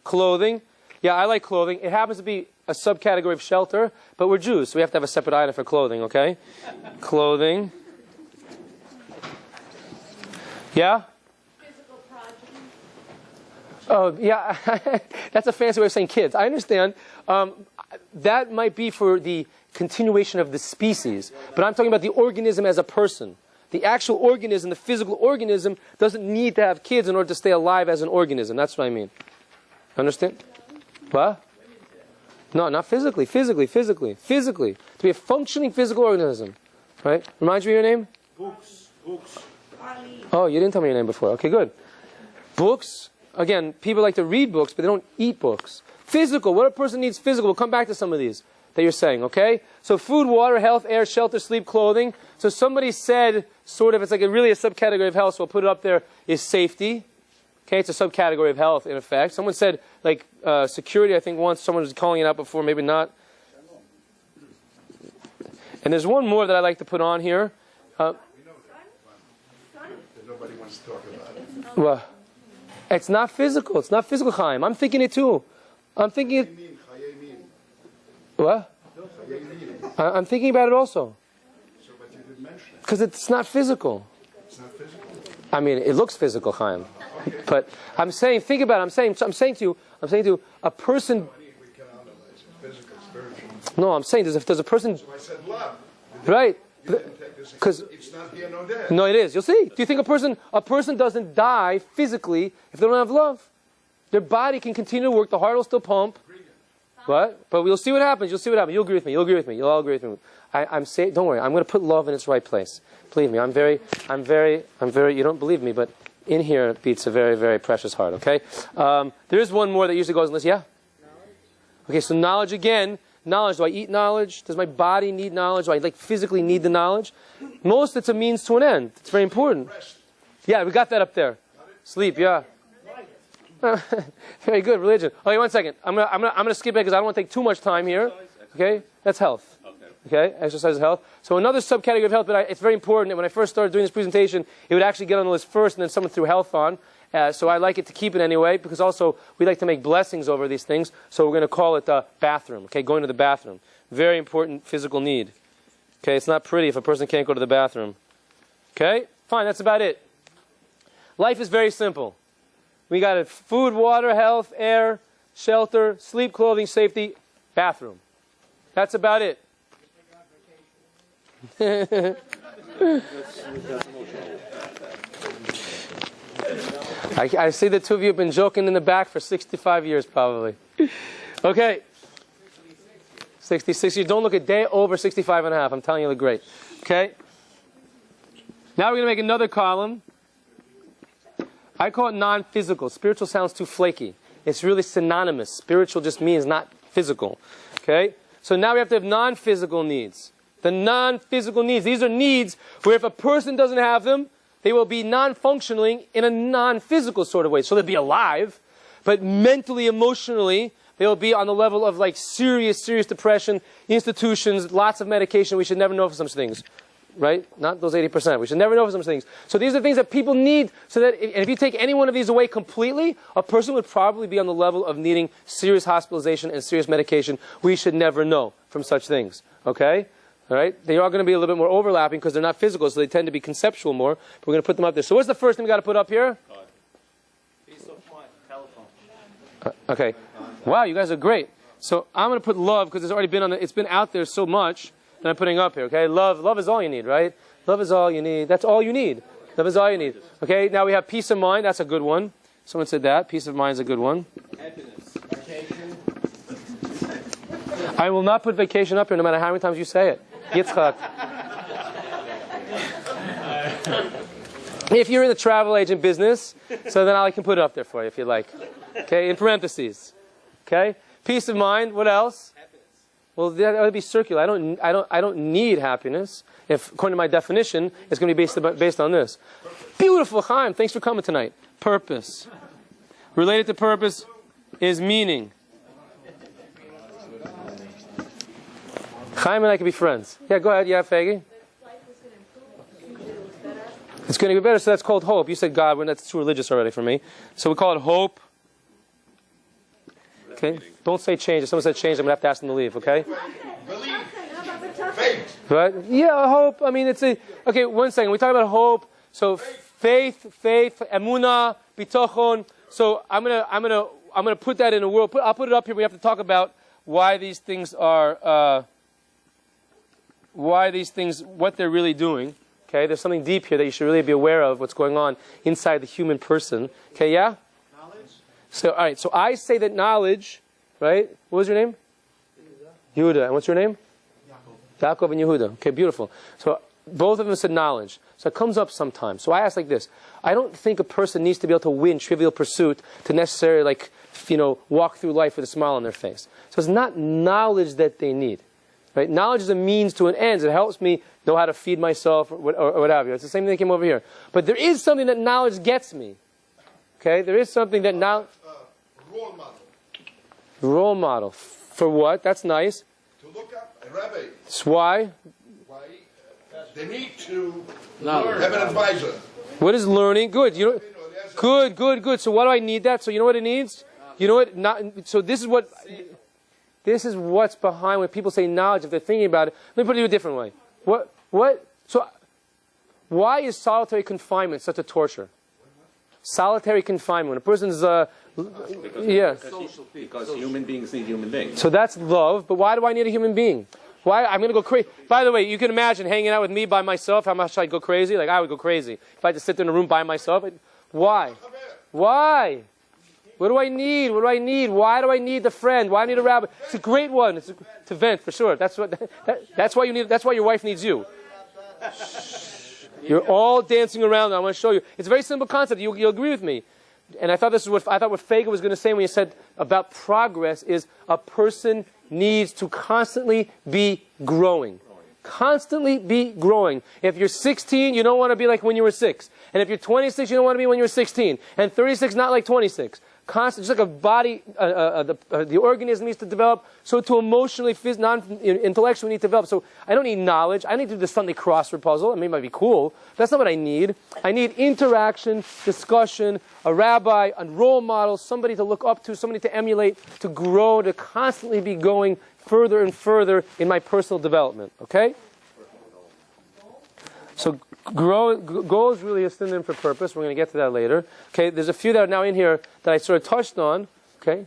Clothing. Yeah, I like clothing. It happens to be a subcategory of shelter, but we're Jews, so we have to have a separate item for clothing, okay? Clothing. Yeah? Physical project. Oh, yeah. That's a fancy way of saying kids. I understand. That might be for the continuation of the species, but I'm talking about the organism as a person. the actual organism, the physical organism, doesn't need to have kids in order to stay alive as an organism. That's what I mean. Understand? What? No, not physically. Physically. To be a functioning physical organism. Right? Reminds me of your name? Books. Oh, you didn't tell me your name before. Okay, good. Books. Again, people like to read books, but they don't eat books. Physical. What a person needs physical. We'll come back to some of these that you're saying, okay? So food, water, health, air, shelter, sleep, clothing. So somebody said, sort of, it's like really a subcategory of health, so I'll put it up there, is safety. Okay, it's a subcategory of health, in effect. Someone said, like, security, I think once. Someone was calling it out before, maybe not. And there's one more that I like to put on here. Nobody wants to talk about it. Well, it's not physical. It's not physical, Chaim. I'm thinking it too. I'm thinking it. What? I'm thinking about it also. So, but you didn't mention it. Because it's not physical. It's not physical. I mean, it looks physical, Chaim. But I'm saying, think about it. I'm saying to you, a person. We can analyze it. Physical, spiritual. No, I'm saying there's a person. So I said love. Right. You didn't take this. Because It's not here, no there. no, it is. You'll see. Do you think a person doesn't die physically if they don't have love? Their body can continue to work. The heart will still pump. What? But we'll see what happens. You'll see what happens. You'll agree with me. You'll all agree with me. I'm saying, don't worry. I'm going to put love in its right place. Believe me. I'm very. You don't believe me, but in here beats a very, very precious heart. Okay. There is one more that usually goes on this. Yeah. Okay. So knowledge again. Knowledge. Do I eat knowledge? Does my body need knowledge? Do I physically need the knowledge? Most it's a means to an end. It's very important. Yeah, we got that up there. Sleep. Yeah. Very good. Religion. Okay, 1 second. I'm gonna skip it because I don't want to take too much time here. Okay, that's health. Okay, exercise is health. So another subcategory of health, but it's very important. And when I first started doing this presentation, it would actually get on the list first, and then someone threw health on. So I like it to keep it anyway, because also we like to make blessings over these things. So we're going to call it the bathroom. Okay, going to the bathroom. Very important physical need. Okay, it's not pretty if a person can't go to the bathroom. Okay, fine. That's about it. Life is very simple. We got it: food, water, health, air, shelter, sleep, clothing, safety, bathroom. That's about it. I see the two of you have been joking in the back for 65 years probably. Okay. 66 years. Don't look a day over 65 and a half. I'm telling you, look great. Okay. Now we're going to make another column. I call it non-physical. Spiritual sounds too flaky. It's really synonymous. Spiritual just means not physical. Okay? So now we have to have non-physical needs. The non-physical needs. These are needs where if a person doesn't have them, they will be non-functioning in a non-physical sort of way. So they'll be alive, but mentally, emotionally, they'll be on the level of like serious depression, institutions, lots of medication. We should never know for such things. Right? Not those 80%. We should never know for some things. So these are things that people need so that if you take any one of these away completely, a person would probably be on the level of needing serious hospitalization and serious medication. We should never know from such things. Okay? All right? They are going to be a little bit more overlapping because they're not physical, so they tend to be conceptual more. But we're going to put them up there. So what's the first thing we got to put up here? Peace of mind, telephone. Okay. Wow, you guys are great. So I'm going to put love because it's already been it's been out there so much. That I'm putting up here, okay? Love is all you need, right? Love is all you need. That's all you need. Love is all you need. Okay, now we have peace of mind. That's a good one. Someone said that. Peace of mind is a good one. Happiness, vacation. I will not put vacation up here no matter how many times you say it. Yitzchak. If you're in the travel agent business, so then I can put it up there for you if you like. Okay, in parentheses. Okay? Peace of mind. What else? Well, that would be circular. I don't need happiness. If, according to my definition, it's going to be based on this. Beautiful, Chaim. Thanks for coming tonight. Purpose. Related to purpose is meaning. Chaim and I can be friends. Yeah, go ahead. Yeah, Faggy. It's going to be better, so that's called hope. You said God, when that's too religious already for me. So we call it hope. Okay? Don't say change. If someone said change, I'm going to have to ask them to leave, okay? Believe. Faith. Right? Yeah, hope. I mean, it's a... Okay, 1 second. We talk about hope. So faith, emunah, bitochon. So I'm gonna put that in a world. I'll put it up here. We have to talk about why these things are... what they're really doing. Okay, there's something deep here that you should really be aware of, what's going on inside the human person. Okay, yeah? Knowledge. So, all right, so I say that knowledge, right? What was your name? Yehuda. And what's your name? Yaakov and Yehuda. Okay, beautiful. So both of them said knowledge. So it comes up sometimes. So I ask like this. I don't think a person needs to be able to win Trivial Pursuit to necessarily walk through life with a smile on their face. So it's not knowledge that they need. Right? Knowledge is a means to an end. It helps me know how to feed myself or what have you. It's the same thing that came over here. But there is something that knowledge gets me. Okay? There is something that now... Role model. Role model. For what? That's nice. To look up a rabbi. That's why? Why? They need to have an advisor. What is learning? Good. Good. So why do I need that? So you know what it needs? You know what? So this is what's behind when people say knowledge. If they're thinking about it, let me put it a different way. What? So why is solitary confinement such a torture? Solitary confinement. When a person's Because human beings need human beings. So that's love. But why do I need a human being? Why? I'm going to go crazy. By the way, you can imagine hanging out with me by myself, how much I'd go crazy. Like, I would go crazy. If I had to sit there in a room by myself. Why? Why? What do I need? What do I need? Why do I need the friend? Why do I need a rabbi? It's a great one. It's to vent, for sure. That's why you need. That's why your wife needs you. You're all dancing around. I want to show you. It's a very simple concept. You'll agree with me. And I thought what Fagel was going to say when he said about progress is a person needs to constantly be growing. Constantly be growing. If you're 16, you don't want to be like when you were 6. And if you're 26, you don't want to be when you were 16. And 36, not like 26. Constant, just like a body, the organism needs to develop, so to emotionally, intellectually need to develop. So I don't need knowledge. I need to do the Sunday crossword puzzle. I mean, it might be cool. That's not what I need. I need interaction, discussion, a rabbi, a role model, somebody to look up to, somebody to emulate, to grow, to constantly be going further and further in my personal development. Okay? So goal is really a synonym for purpose. We're going to get to that later. Okay, there's a few that are now in here that I sort of touched on. Okay,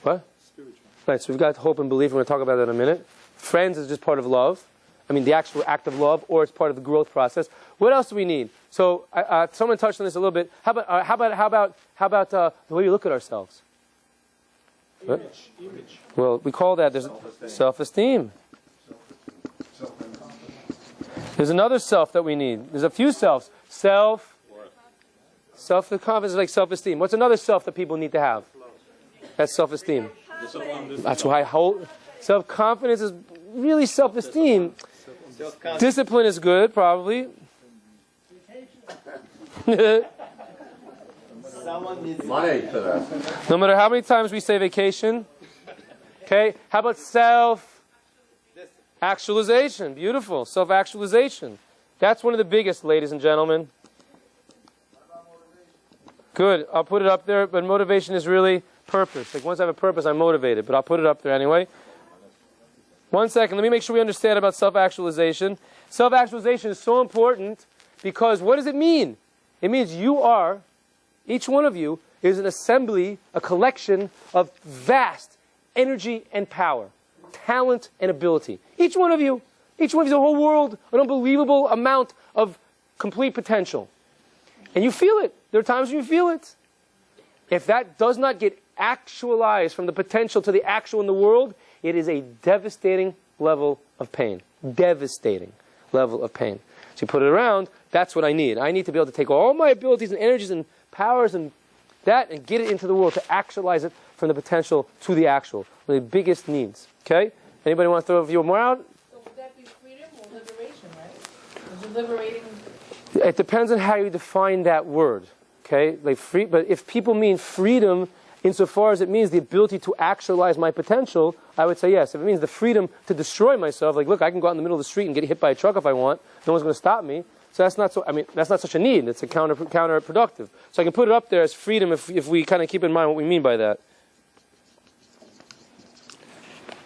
what? Spiritual. Right. So we've got hope and belief. We're going to talk about that in a minute. Friends is just part of love. I mean, the actual act of love, or it's part of the growth process. What else do we need? So someone touched on this a little bit. How about the way we look at ourselves? Image. Well, we call that self-esteem. There's another self that we need. There's a few selves. Self-confidence is like self-esteem. What's another self that people need to have? That's self-esteem. That's why self-confidence is really self-esteem. Discipline is good, probably. Money for that. No matter how many times we say vacation. Okay, how about self-actualization? Beautiful. Self-actualization. That's one of the biggest, ladies and gentlemen. Good. I'll put it up there, but motivation is really purpose. Like once I have a purpose, I'm motivated, but I'll put it up there anyway. 1 second. Let me make sure we understand about self-actualization. Self-actualization is so important because what does it mean? It means you are, each one of you, is an assembly, a collection of vast energy and power, talent and ability. Each one of you is a whole world, an unbelievable amount of complete potential. And you feel it. There are times when you feel it. If that does not get actualized from the potential to the actual in the world, it is a devastating level of pain. Devastating level of pain. So you put it around, that's what I need. I need to be able to take all my abilities and energies and powers and that and get it into the world to actualize it from the potential to the actual. One of the biggest needs. Okay? Anybody want to throw a few more out? So would that be freedom or liberation, right? Is it liberating? It depends on how you define that word. Okay? Like free, but if people mean freedom insofar as it means the ability to actualize my potential, I would say yes. If it means the freedom to destroy myself, like look, I can go out in the middle of the street and get hit by a truck if I want. No one's going to stop me. So that's not that's not such a need. It's a counterproductive. So I can put it up there as freedom if we kind of keep in mind what we mean by that.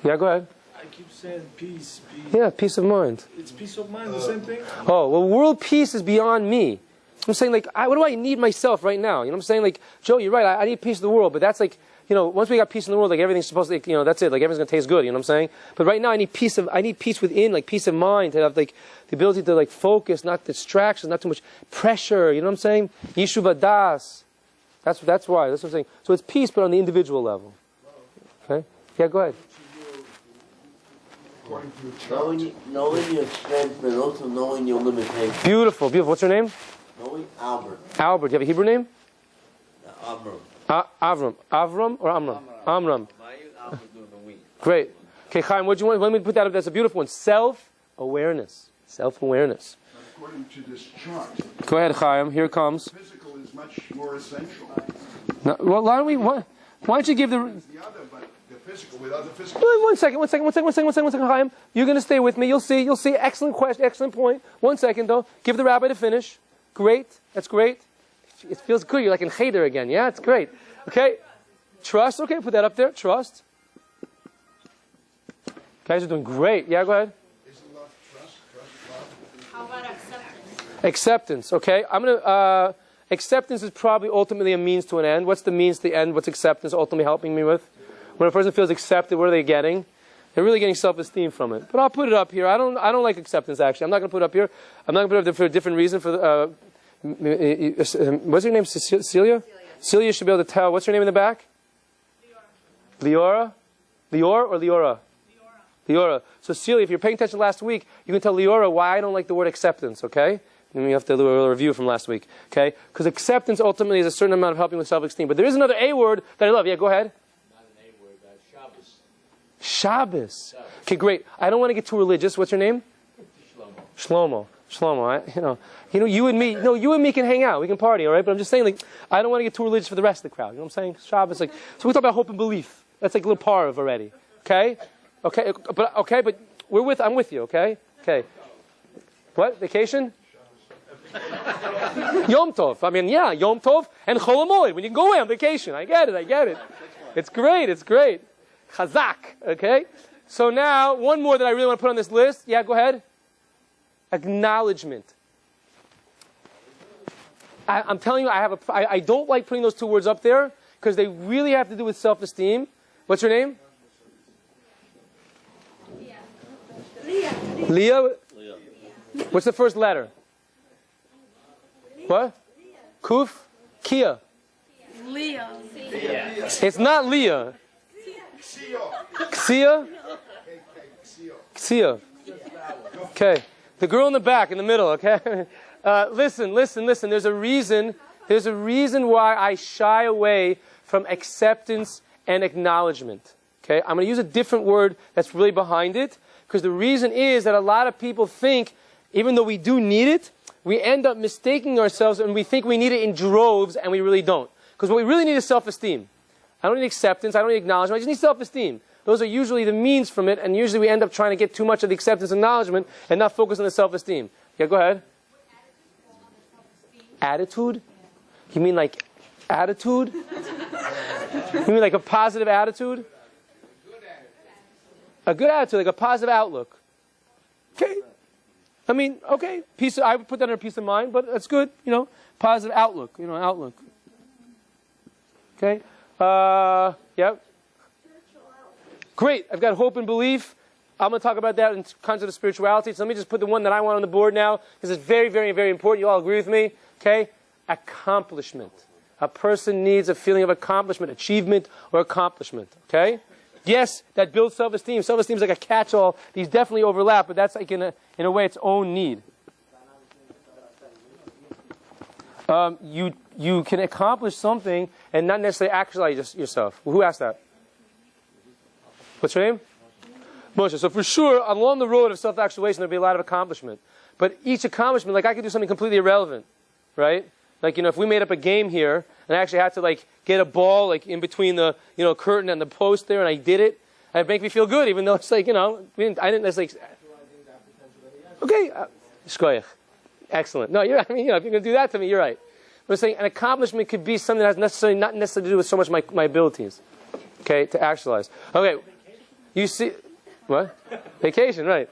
Yeah, go ahead. I keep saying peace. Yeah, peace of mind. It's peace of mind, the same thing? Oh, well, world peace is beyond me. I'm saying, like, what do I need myself right now? You know what I'm saying? Like, Joe, you're right. I need peace of the world. But that's like, once we got peace in the world, like everything's supposed to, that's it. Like everything's going to taste good, you know what I'm saying? But right now I need peace within, like peace of mind, to have like the ability to like focus, not distractions, not too much pressure, you know what I'm saying? Yishuv das. That's why. That's what I'm saying. So it's peace, but on the individual level. Okay? Yeah, go ahead. According to the chart. Knowing your strength, but also knowing your limitations. Beautiful. What's your name? Knowing Albert. Albert. Do you have a Hebrew name? Avram. Avram or Amram? Amram. Great. Okay, Chaim, what do you want? Let me put that up. That's a beautiful one. Self-awareness. Self-awareness. According to this chart, Go ahead, Chaim. Here it comes. physical is much more essential. Now, well, why don't you give the... The other, but the physical, without the physical. One second, Chaim. You're going to stay with me. You'll see. Excellent question, excellent point. 1 second, though. Give the rabbi to finish. Great. That's great. It feels good. You're like in Cheder again. Yeah, it's great. Okay. Trust. Okay, put that up there. Trust. Guys are doing great. Yeah, go ahead. Isn't love trust, love? How about acceptance? Acceptance. Okay. Acceptance is probably ultimately a means to an end. What's the means to the end? What's acceptance ultimately helping me with? When a person feels accepted, what are they getting? They're really getting self-esteem from it. But I'll put it up here. I don't like acceptance, actually. I'm not going to put it up here. I'm not going to put it up there for a different reason. What's your name? Celia? Celia should be able to tell. What's your name in the back? Leora. Leor or Leora? Leora. So Celia, if you're paying attention last week, you can tell Leora why I don't like the word acceptance, okay? And we have to do a review from last week, okay? Because acceptance ultimately is a certain amount of helping with self-esteem. But there is another A word that I love. Yeah, go ahead. Not an A word, Shabbos. Shabbos. Okay, great. I don't want to get too religious. What's your name? Shlomo. You and me. No, you and me can hang out. We can party, all right? But I'm just saying, like, I don't want to get too religious for the rest of the crowd. You know what I'm saying? Shabbos, like, so we talk about hope and belief. That's like a little parv already. Okay, but I'm with you. Okay. What? Vacation? Yom Tov. I mean, yeah, Yom Tov and Chol Hamoed. When you can go away on vacation. I get it. It's great. CHAZAQ. Okay. So now, one more that I really want to put on this list. Yeah, go ahead. Acknowledgement. I'm telling you, I don't like putting those two words up there because they really have to do with self-esteem. What's your name? Leah. What's the first letter? What? Kuf? Kia. Leo. It's not Leah. Xia? Xia. Okay. The girl in the back, in the middle, okay? Listen. There's a reason why I shy away from acceptance and acknowledgement. Okay? I'm going to use a different word that's really behind it, because the reason is that a lot of people think, even though we do need it, we end up mistaking ourselves and we think we need it in droves and we really don't. Because what we really need is self-esteem. I don't need acceptance, I don't need acknowledgement, I just need self-esteem. Those are usually the means from it, and usually we end up trying to get too much of the acceptance and acknowledgement and not focus on the self-esteem. Yeah, go ahead. Attitude? You mean like attitude? You mean like a positive attitude? A good attitude, like a positive outlook. Okay. I mean, okay, I would put that in a peace of mind, but that's good, positive outlook, outlook. Okay. Yep. Great. I've got hope and belief. I'm going to talk about that in terms of the spirituality. So let me just put the one that I want on the board now, because it's very, very, very important. You all agree with me? Okay. Accomplishment. A person needs a feeling of accomplishment, achievement, or accomplishment. Okay. Yes, that builds self-esteem. Self-esteem is like a catch-all. These definitely overlap, but that's like in a way its own need. You can accomplish something and not necessarily actualize yourself. Who asked that? What's your name? Moshe. So for sure, along the road of self-actualization, there'll be a lot of accomplishment. But each accomplishment, like I could do something completely irrelevant, right? Like, if we made up a game here, and I actually had to, get a ball, in between the, curtain and the post there, and I did it, it'd make me feel good, even though it's I didn't necessarily... Okay. Shkoyach. Excellent. No, if you're going to do that to me, you're right. But I'm saying an accomplishment could be something that has not necessarily to do with so much my abilities. Okay, to actualize. Okay. You see... What? Vacation, right.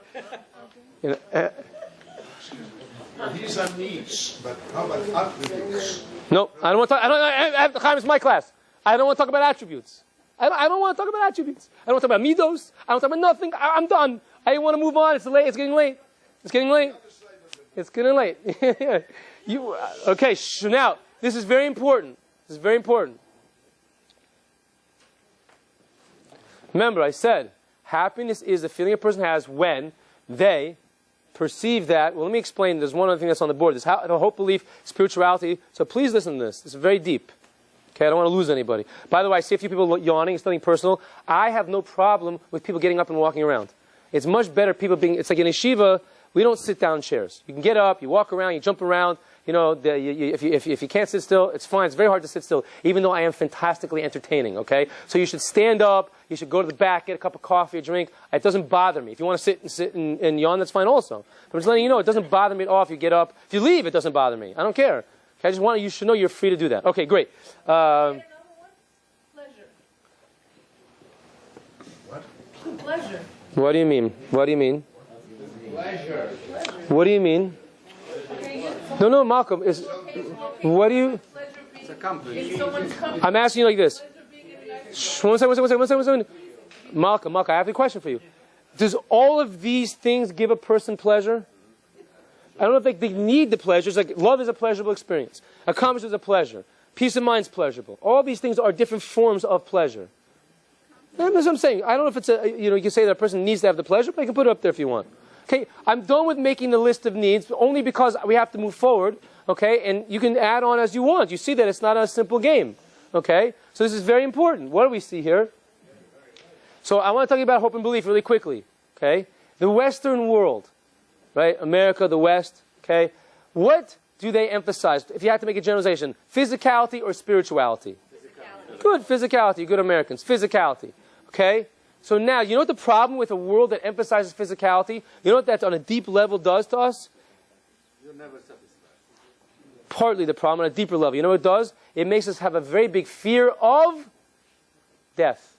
These are needs, but how about attributes? No, I don't want to talk. Chaim, it's my class. I don't want to talk about attributes. I don't want to talk about attributes. I don't want to talk about midos. I don't talk about nothing. I'm done. I want to move on. It's late. It's getting late. It's getting late. It's getting late. Okay, so now, this is very important. This is very important. Remember, I said, happiness is the feeling a person has when they perceive that. Well, let me explain. There's one other thing that's on the board. There's the hope, belief, spirituality. So please listen to this. This is very deep. Okay, I don't want to lose anybody. By the way, I see a few people yawning. It's nothing personal. I have no problem with people getting up and walking around. It's much better people being, it's like in yeshiva, we don't sit down in chairs. You can get up, you walk around, you jump around. You know, if you can't sit still, it's fine. It's very hard to sit still, even though I am fantastically entertaining, okay? So you should stand up. You should go to the back, get a cup of coffee, a drink. It doesn't bother me. If you want to sit and yawn, that's fine also. But I'm just letting you know, it doesn't bother me at all if you get up. If you leave, it doesn't bother me. I don't care. Okay, I just want you should know you're free to do that. Okay, great. Pleasure. What? Pleasure. What do you mean? What do you mean? Pleasure. What do you mean? No, Malcolm. What do you... I'm asking you like this. One second. Malcolm, I have a question for you. Does all of these things give a person pleasure? I don't know if they need the pleasure. It's like love is a pleasurable experience. Accomplishment is a pleasure. Peace of mind is pleasurable. All these things are different forms of pleasure. That's what I'm saying. I don't know if it's you can say that a person needs to have the pleasure, but you can put it up there if you want. Okay, I'm done with making the list of needs, only because we have to move forward, okay? And you can add on as you want. You see that it's not a simple game, okay? So this is very important. What do we see here? So I want to talk about hope and belief really quickly, okay? The Western world, right? America, the West, okay? What do they emphasize? If you had to make a generalization, physicality or spirituality? Physicality. Good, physicality, good Americans. Physicality, okay? So now, you know what the problem with a world that emphasizes physicality? You know what that on a deep level does to us? You're never satisfied. Partly the problem on a deeper level. You know what it does? It makes us have a very big fear of death.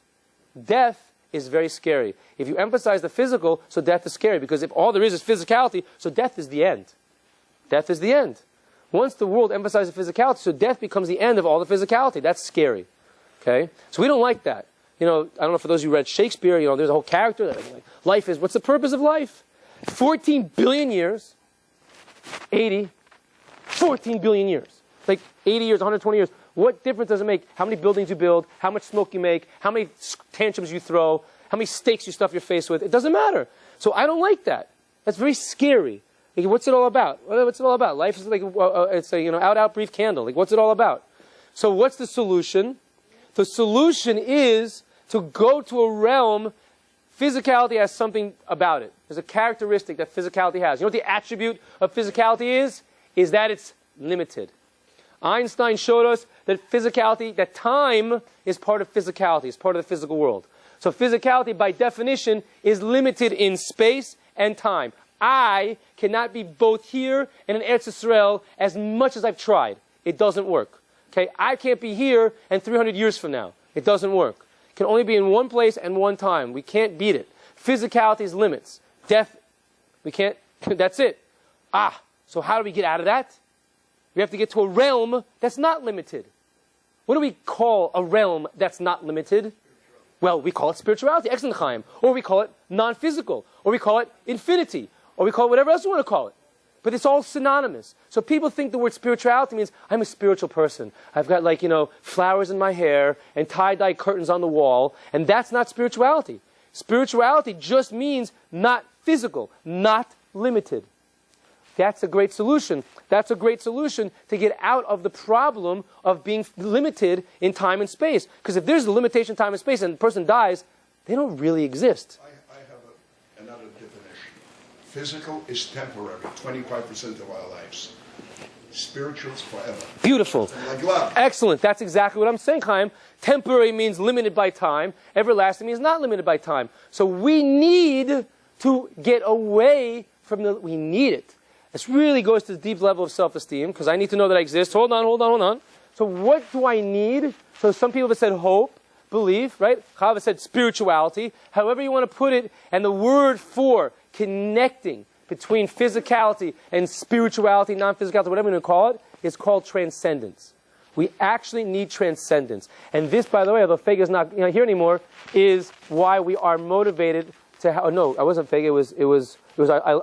Death is very scary. If you emphasize the physical, so death is scary. Because if all there is physicality, so death is the end. Death is the end. Once the world emphasizes physicality, so death becomes the end of all the physicality. That's scary. Okay? So we don't like that. You know, I don't know, for those who read Shakespeare, there's a whole character that life is, what's the purpose of life? 14 billion years, 14 billion years. Like 80 years, 120 years. What difference does it make how many buildings you build, how much smoke you make, how many tantrums you throw, how many steaks you stuff your face with? It doesn't matter. So I don't like that. That's very scary. Like, what's it all about? What's it all about? Life is like, it's a, out, brief candle. Like, what's it all about? So what's the solution? The solution is to go to a realm, physicality has something about it. There's a characteristic that physicality has. You know what the attribute of physicality is? Is that it's limited. Einstein showed us that physicality, that time is part of physicality, it's part of the physical world. So physicality, by definition, is limited in space and time. I cannot be both here and in Eretz Yisrael as much as I've tried. It doesn't work. Okay, I can't be here and 300 years from now. It doesn't work. Can only be in one place and one time. We can't beat it. Physicality's limits. Death, we can't, that's it. So how do we get out of that? We have to get to a realm that's not limited. What do we call a realm that's not limited? Well, we call it spirituality, Exenchaim, or we call it non-physical, or we call it infinity, or we call it whatever else you want to call it. But it's all synonymous. So people think the word spirituality means I'm a spiritual person. I've got flowers in my hair and tie-dye curtains on the wall. And that's not spirituality. Spirituality just means not physical, not limited. That's a great solution. That's a great solution to get out of the problem of being limited in time and space. Because if there's a limitation in time and space and the person dies, they don't really exist. I have another definition. Physical is temporary, 25% of our lives. Spiritual is forever. Beautiful. Like love. Excellent. That's exactly what I'm saying, Chaim. Temporary means limited by time. Everlasting means not limited by time. So we need to get away from we need it. This really goes to the deep level of self-esteem, because I need to know that I exist. Hold on. So what do I need? So some people have said hope, belief, right? Chava said spirituality. However you want to put it, and the word for connecting between physicality and spirituality, non-physicality, whatever you want to call it, is called transcendence. We actually need transcendence. And this, by the way, although Fege is not here anymore, is why we are motivated to have... Oh, no, I wasn't Fege. It was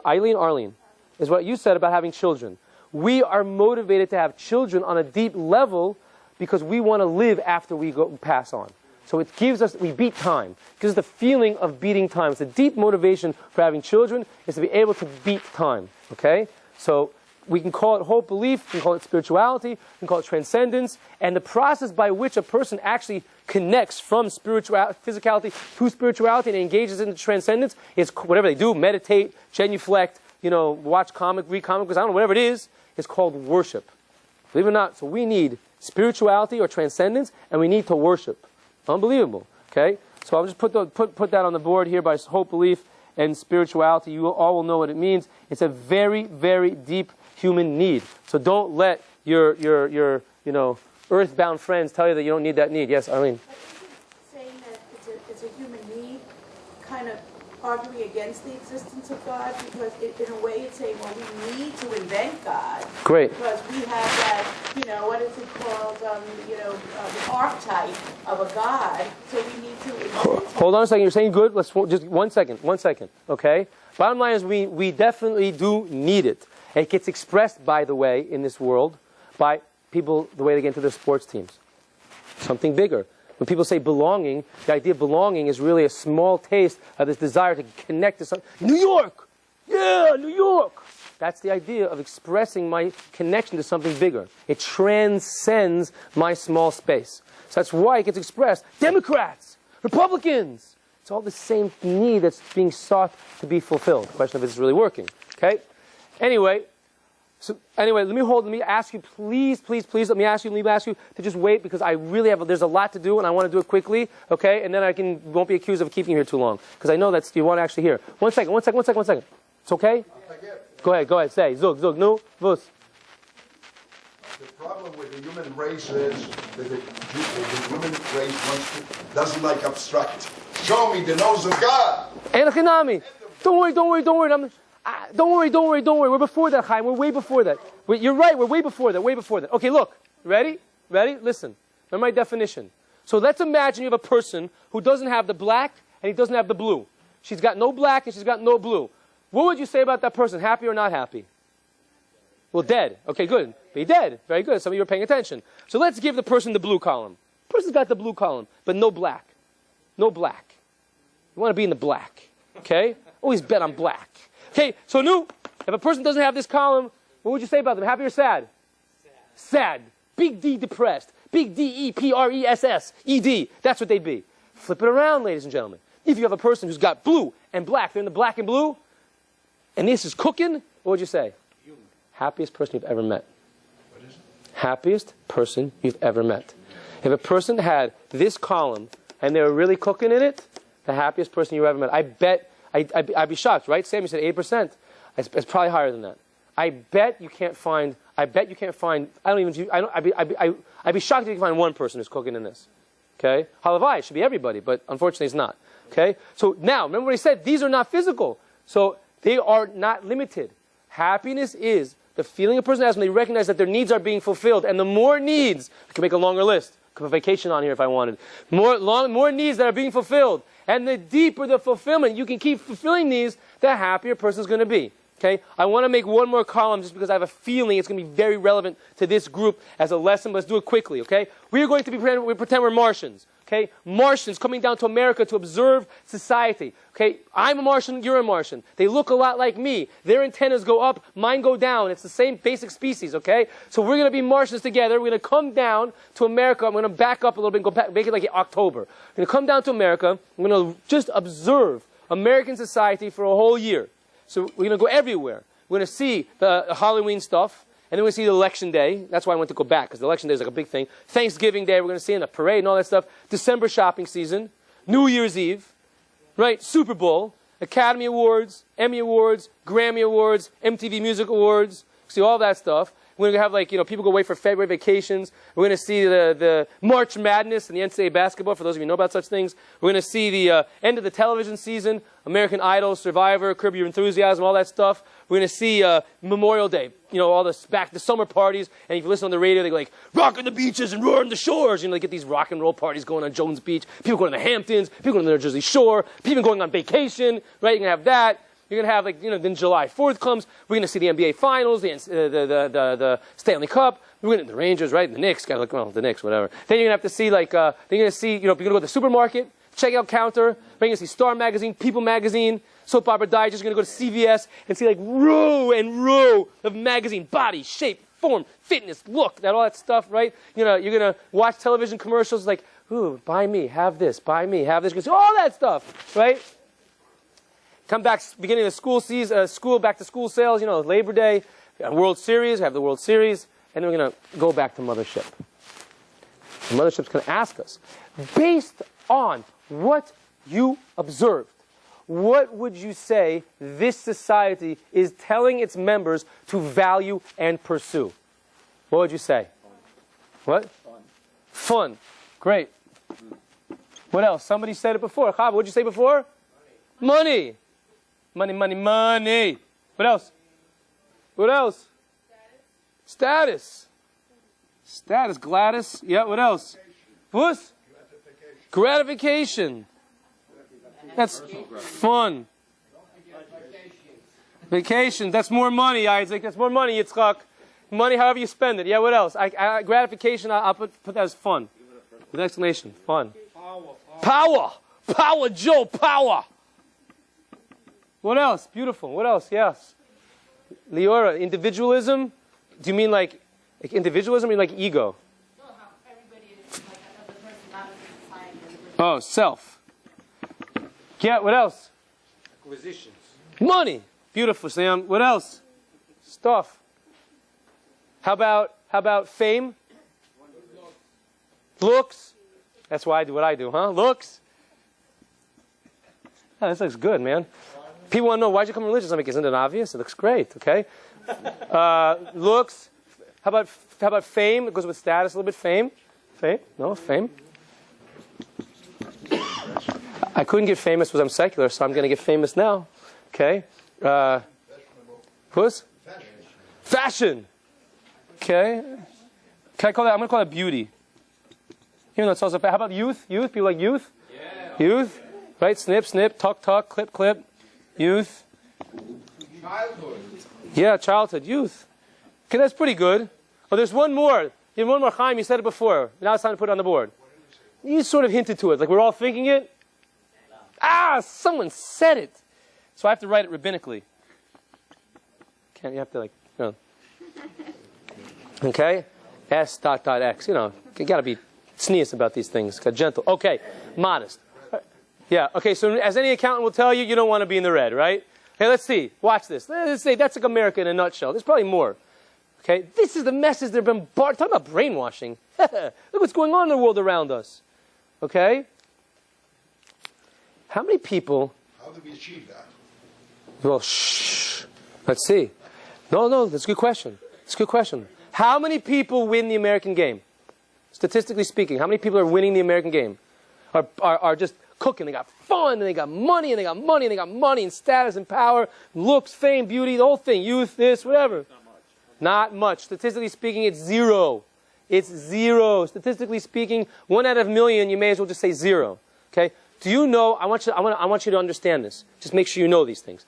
Eileen Arlene. Is what you said about having children. We are motivated to have children on a deep level because we want to live after we pass on. So it gives us, we beat time. It gives us the feeling of beating time. It's a deep motivation for having children, is to be able to beat time. Okay? So we can call it hope, belief, we can call it spirituality, we can call it transcendence, and the process by which a person actually connects from physicality to spirituality and engages into transcendence is whatever they do, meditate, genuflect, watch read comic books, I don't know, whatever it is, it's called worship. Believe it or not, so we need spirituality or transcendence, and we need to worship. Unbelievable. Okay? So I'll just put that on the board here by hope, belief, and spirituality. You all will know what it means. It's a very, very deep human need. So don't let your earthbound friends tell you that you don't need that need. Yes, Arlene? Saying that it's a human need, kind of arguing against the existence of God, because in a way it's saying, well, we need to invent God. Great. Because we have that, what is it called, the archetype of a God, so we need to invent. Hold on a second, you're saying good? Let's just one second, okay? Bottom line is we definitely do need it. It gets expressed, by the way, in this world, by people, the way they get into their sports teams. Something bigger. When people say belonging, the idea of belonging is really a small taste of this desire to connect to something. New York! Yeah, New York! That's the idea of expressing my connection to something bigger. It transcends my small space. So that's why it gets expressed. Democrats! Republicans! It's all the same need that's being sought to be fulfilled. The question of if it's really working. Okay? Anyway, let me ask you, please, let me ask you to just wait, because I really there's a lot to do, and I want to do it quickly, okay? And then won't be accused of keeping you here too long, because I know you want to actually hear. One second. It's okay? Go ahead, say. Zug, no, vus. The problem with the human race is that the human race doesn't like abstract. Show me the nose of God. Enochinami. Don't worry. Don't worry. We're before that, Chaim. We're way before that. You're right. We're way before that. Okay, look. Ready? Listen. Remember my definition. So let's imagine you have a person who doesn't have the black and he doesn't have the blue. She's got no black and she's got no blue. What would you say about that person? Happy or not happy? Well, dead. Okay, good. Be dead. Very good. Some of you are paying attention. So let's give the person the blue column. The person's got the blue column, but no black. No black. You want to be in the black. Okay? Always bet on black. Okay, so if a person doesn't have this column, what would you say about them? Happy or sad? Sad. Big D depressed. Big D-E-P-R-E-S-S-E-D. That's what they'd be. Flip it around, ladies and gentlemen. If you have a person who's got blue and black, they're in the black and blue, and this is cooking, what would you say? Happiest person you've ever met. What is it? Happiest person you've ever met. If a person had this column and they were really cooking in it, the happiest person you ever met. I bet, I'd be shocked, right? Sam, you said 8%. It's probably higher than that. I'd be shocked if you can find one person who's cooking in this. Okay? Halavai, it should be everybody, but unfortunately it's not. Okay? So now, remember what he said, these are not physical. So they are not limited. Happiness is the feeling a person has when they recognize that their needs are being fulfilled. And the more needs, I can make a longer list. I could put vacation on here if I wanted. More needs that are being fulfilled. And the deeper the fulfillment, you can keep fulfilling these, the happier a person is going to be. Okay? I want to make one more column just because I have a feeling it's going to be very relevant to this group as a lesson, but let's do it quickly, okay? We are going to pretend we're Martians, okay? Martians coming down to America to observe society, okay? I'm a Martian, you're a Martian. They look a lot like me. Their antennas go up, mine go down. It's the same basic species, okay? So we're going to be Martians together. We're going to come down to America. I'm going to back up a little bit and go back, make it like October. We're going to come down to America. I'm going to just observe American society for a whole year. So we're going to go everywhere. We're going to see the Halloween stuff, and then we're going to see the election day. That's why I went to go back, because the election day is like a big thing. Thanksgiving Day, we're going to see in a parade and all that stuff. December shopping season, New Year's Eve, right? Super Bowl, Academy Awards, Emmy Awards, Grammy Awards, MTV Music Awards. See all that stuff. We're going to have, like, people go away for February vacations. We're going to see the March Madness and the NCAA basketball, for those of you who know about such things. We're going to see the end of the television season, American Idol, Survivor, Curb Your Enthusiasm, all that stuff. We're going to see Memorial Day, all the summer parties. And if you listen on the radio, they go like, rocking the beaches and roaring the shores. They get these rock and roll parties going on Jones Beach. People going to the Hamptons. People going to the Jersey Shore. People going on vacation, right? You're going to have that. You're going to have, then July 4th comes. We're going to see the NBA Finals, the Stanley Cup. We're going to the Rangers, right? The Knicks. The Knicks, whatever. Then you're going to have to see, you're going to see, if you're going to go to the supermarket, checkout counter. You're going to see Star Magazine, People Magazine, Soap Opera Digest. You're going to go to CVS and see, row and row of magazine, body, shape, form, fitness, look, all that stuff, right? You're going to watch television commercials like, ooh, buy me, have this, buy me, have this. You're going to see all that stuff, right? Come back, beginning of the school season, back to school sales, Labor Day, World Series, we have the World Series, and then we're going to go back to Mothership. The Mothership's going to ask us, based on what you observed, what would you say this society is telling its members to value and pursue? What would you say? What? Fun. Great. What else? Somebody said it before. Chava, what did you say before? Money. Money, money, money. What else? What else? Status. Status. Gladys. Yeah, what else? What? Gratification. That's fun. Vacation. That's more money, Isaac. That's more money, Yitzchak. Money, however you spend it. Yeah, what else? Gratification, I'll put that as fun. With an explanation. Fun. Power. Power, Joe. Power. What else? Beautiful. What else? Yes. Leora, individualism? Do you mean like individualism or you mean like ego? No, how everybody is like another person, not a society. Oh, self. Yeah, what else? Acquisitions. Money. Beautiful, Sam. What else? Stuff. How about fame? Looks. That's why I do what I do, huh? Looks. Oh, this looks good, man. People want to know, why'd you come religious? I'm like, isn't it obvious? It looks great, okay? Looks. How about fame? It goes with status a little bit. Fame? Fame? No, fame. I couldn't get famous because I'm secular, so I'm going to get famous now. Okay? Who's? Fashion. Okay? Can I call that? I'm going to call it beauty. Even though it's also, how about youth? Youth? People like youth? Yeah. Youth? Right? Snip, snip, tuck, tuck, clip, clip. Youth. Childhood. Yeah, childhood, youth. Okay, that's pretty good. Oh, there's one more. You have one more, Chaim. You said it before. Now it's time to put it on the board. You sort of hinted to it, like we're all thinking it. Someone said it. So I have to write it rabbinically. Can't you have to Okay? S.X. You got to be sneeze about these things. Got gentle. Okay, modest. Yeah, okay, so as any accountant will tell you, you don't want to be in the red, right? Okay, let's see. Watch this. Let's say that's like America in a nutshell. There's probably more. Okay, this is the message they've been talking about brainwashing. Look what's going on in the world around us. Okay? How many people... How do we achieve that? Well, shh. Let's see. No, that's a good question. It's a good question. How many people win the American game? Statistically speaking, how many people are winning the American game? Are just cooking. They got fun, and they got money, and they got money, and they got money, and status, and power, looks, fame, beauty, the whole thing, youth, this, whatever. Not much. Statistically speaking, it's zero. It's zero. Statistically speaking, 1 out of a million, you may as well just say zero. Okay? Do you know, I want you to understand this. Just make sure you know these things.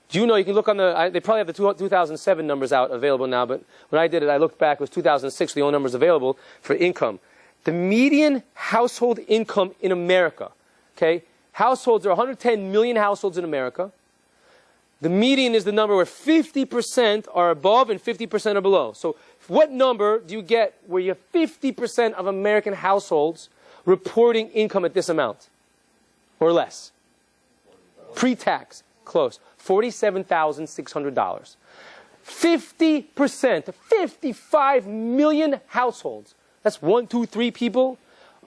Do you know, you can look on they probably have the 2007 numbers out available now, but when I did it, I looked back, it was 2006, the only numbers available for income. The median household income in America, okay? Households, there are 110 million households in America. The median is the number where 50% are above and 50% are below. So what number do you get where you have 50% of American households reporting income at this amount? Or less? Pre-tax. Close. $47,600. 50%, 55 million households, that's 1, 2, 3 people,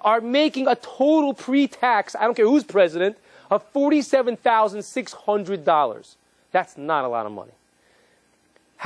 are making a total pre-tax, I don't care who's president, of $47,600. That's not a lot of money.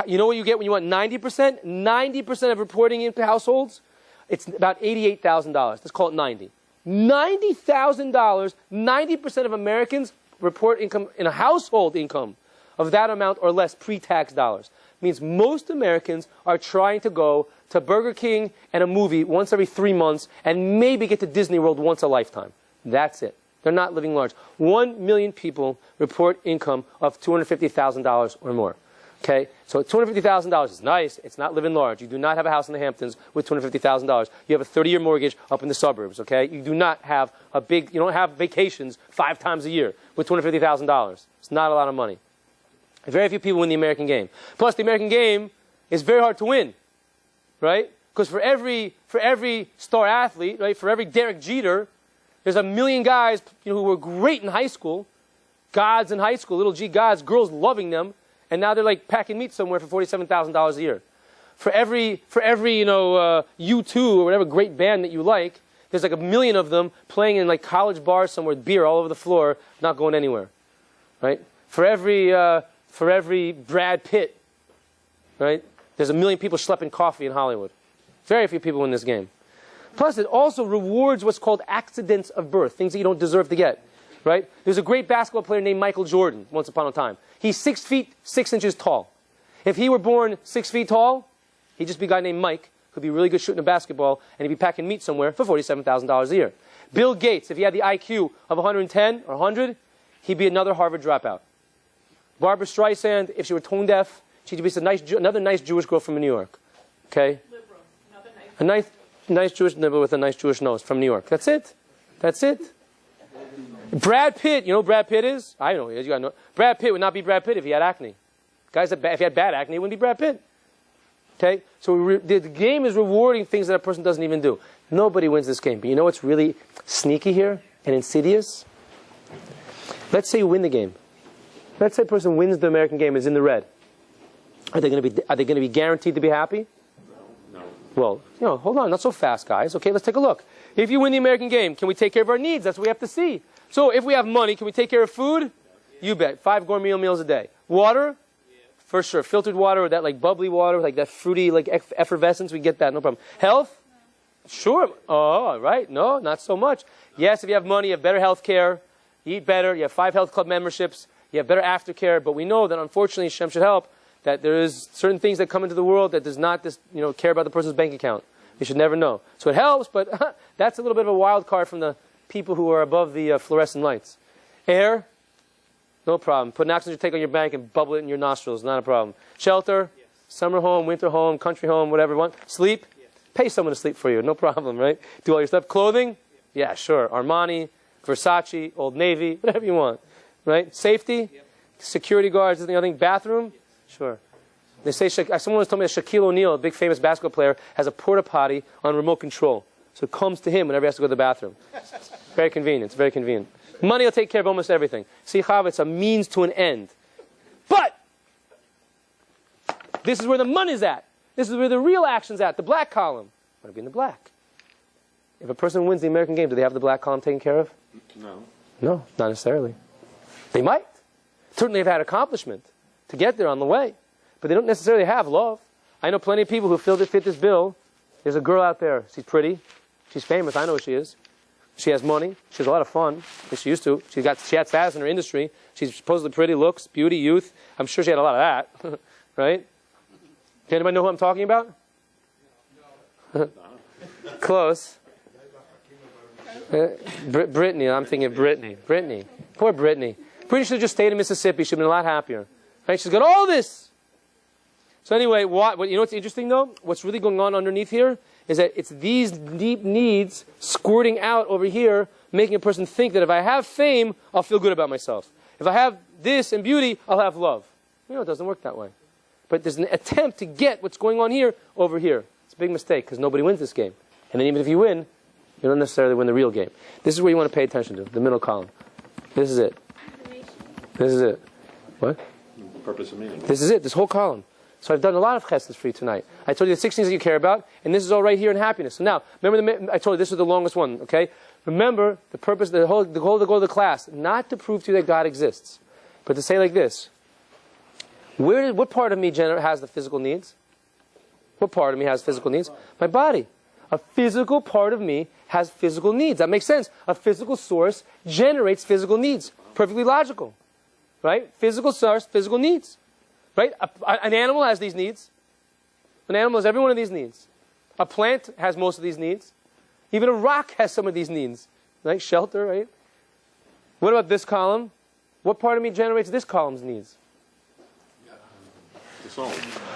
You know what you get when you want 90%? 90% of reporting into households, it's about $88,000. Let's call it 90. $90,000, 90% of Americans report income in a household income of that amount or less pre-tax dollars. Means most Americans are trying to go to Burger King and a movie once every 3 months and maybe get to Disney World once a lifetime. That's it. They're not living large. 1 million people report income of $250,000 or more. Okay, so $250,000 is nice. It's not living large. You do not have a house in the Hamptons with $250,000. You have a 30-year mortgage up in the suburbs. Okay, you do not have you don't have vacations 5 times a year with $250,000. It's not a lot of money. Very few people win the American game. Plus, the American game is very hard to win, right? Because for every star athlete, right, for every Derek Jeter, there's a million guys who were great in high school, gods in high school, little G gods, girls loving them. And now they're like packing meat somewhere for $47,000 a year. For every U2 or whatever great band that you like, there's like a million of them playing in like college bars somewhere with beer all over the floor, not going anywhere, right? For every Brad Pitt, right? There's a million people schlepping coffee in Hollywood. Very few people win this game. Plus, it also rewards what's called accidents of birth, things that you don't deserve to get. Right? There's a great basketball player named Michael Jordan, once upon a time. He's 6 feet, 6 inches tall. If he were born 6 feet tall, he'd just be a guy named Mike, who'd be really good shooting a basketball, and he'd be packing meat somewhere for $47,000 a year. Bill Gates, if he had the IQ of 110 or 100, he'd be another Harvard dropout. Barbara Streisand, if she were tone deaf, she'd be another nice Jewish girl from New York. Okay? Liberal. Another A nice Jewish liberal with a nice Jewish nose from New York. That's it. That's it. Brad Pitt, you know who Brad Pitt is? I know who he is. You gotta know. Brad Pitt would not be Brad Pitt if he had acne. Guys, if he had bad acne, he wouldn't be Brad Pitt. Okay? So the game is rewarding things that a person doesn't even do. Nobody wins this game. But you know what's really sneaky here and insidious? Let's say you win the game. Let's say a person wins the American game and is in the red. Are they going to be guaranteed to be happy? No. Well, hold on. Not so fast, guys. Okay, let's take a look. If you win the American game, can we take care of our needs? That's what we have to see. So if we have money, can we take care of food? You bet. 5 gourmet meals a day. Water? For sure. Filtered water or that like bubbly water, like that fruity like effervescence, we get that, no problem. Health? Sure. Oh, right. No, not so much. Yes, if you have money, you have better health care, you eat better, you have 5 health club memberships, you have better aftercare, but we know that unfortunately, Hashem should help, that there is certain things that come into the world that does not care about the person's bank account. You should never know. So it helps, but that's a little bit of a wild card from the people who are above the fluorescent lights. Air? No problem. Put an oxygen tank on your bank and bubble it in your nostrils. Not a problem. Shelter? Yes. Summer home, winter home, country home, whatever you want. Sleep? Yes. Pay someone to sleep for you. No problem, right? Do all your stuff. Clothing? Yes. Yeah, sure. Armani, Versace, Old Navy, whatever you want. Right? Safety? Yep. Security guards, anything other thing? Bathroom? Yes. Sure. They say, someone once told me that Shaquille O'Neal, a big famous basketball player, has a porta potty on remote control. So it comes to him whenever he has to go to the bathroom. Very convenient. It's very convenient. Money will take care of almost everything. See, Chav, it's a means to an end. But this is where the money's at. This is where the real action's at. The black column. I want to be in the black. If a person wins the American game, do they have the black column taken care of? No. No, not necessarily. They might. Certainly have had accomplishment to get there on the way. But they don't necessarily have love. I know plenty of people who fit this bill. There's a girl out there. She's pretty. She's famous. I know who she is. She has money. She has a lot of fun. She used to. She had status in her industry. She's supposedly pretty, looks, beauty, youth. I'm sure she had a lot of that. Right? Does anybody know who I'm talking about? No. Close. Brittany. I'm thinking of Brittany. Brittany. Poor Brittany. Brittany should have just stayed in Mississippi. She'd have been a lot happier. Right? She's got all this. So anyway, you know what's interesting though? What's really going on underneath here is that it's these deep needs squirting out over here, making a person think that if I have fame, I'll feel good about myself. If I have this and beauty, I'll have love. You know, it doesn't work that way. But there's an attempt to get what's going on here over here. It's a big mistake because nobody wins this game. And then even if you win, you don't necessarily win the real game. This is where you want to pay attention to, the middle column. This is it. This is it. What? Purpose of meaning. This is it, this whole column. So I've done a lot of chesed for you tonight. I told you the 6 things that you care about, and this is all right here in happiness. So now, remember, I told you this is the longest one, okay? Remember, the purpose, the whole to go to the class, not to prove to you that God exists, but to say like this. What part of me has the physical needs? What part of me has physical needs? My body. A physical part of me has physical needs. That makes sense. A physical source generates physical needs. Perfectly logical. Right? Physical source, physical needs. Right? An animal has these needs. An animal has every one of these needs. A plant has most of these needs. Even a rock has some of these needs. Right? Shelter, right? What about this column? What part of me generates this column's needs? The soul.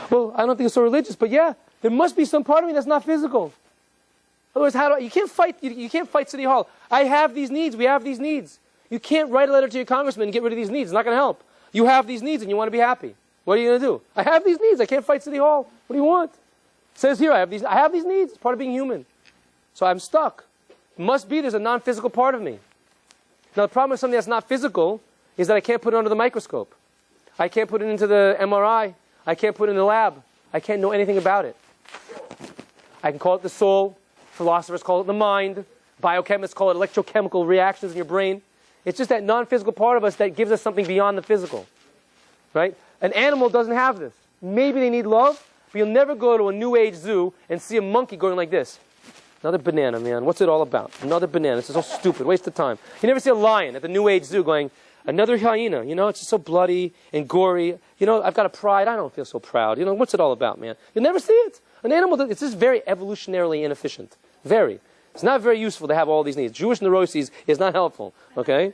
Well, I don't think it's so religious, but yeah, there must be some part of me that's not physical. Otherwise, you can't fight. You can't fight City Hall. I have these needs. We have these needs. You can't write a letter to your congressman and get rid of these needs. It's not going to help. You have these needs and you want to be happy. What are you going to do? I have these needs. I can't fight City Hall. What do you want? It says here, I have these needs. It's part of being human. So I'm stuck. Must be there's a non-physical part of me. Now the problem with something that's not physical is that I can't put it under the microscope. I can't put it into the MRI. I can't put it in the lab. I can't know anything about it. I can call it the soul. Philosophers call it the mind. Biochemists call it electrochemical reactions in your brain. It's just that non-physical part of us that gives us something beyond the physical. Right? An animal doesn't have this. Maybe they need love, but you'll never go to a New Age zoo and see a monkey going like this. Another banana, man. What's it all about? Another banana. This is so stupid. Waste of time. You never see a lion at the New Age zoo going, another hyena. You know, it's just so bloody and gory. You know, I've got a pride. I don't feel so proud. You know, what's it all about, man? You'll never see it. An animal, it's just very evolutionarily inefficient. Very. It's not very useful to have all these needs. Jewish neuroses is not helpful. Okay?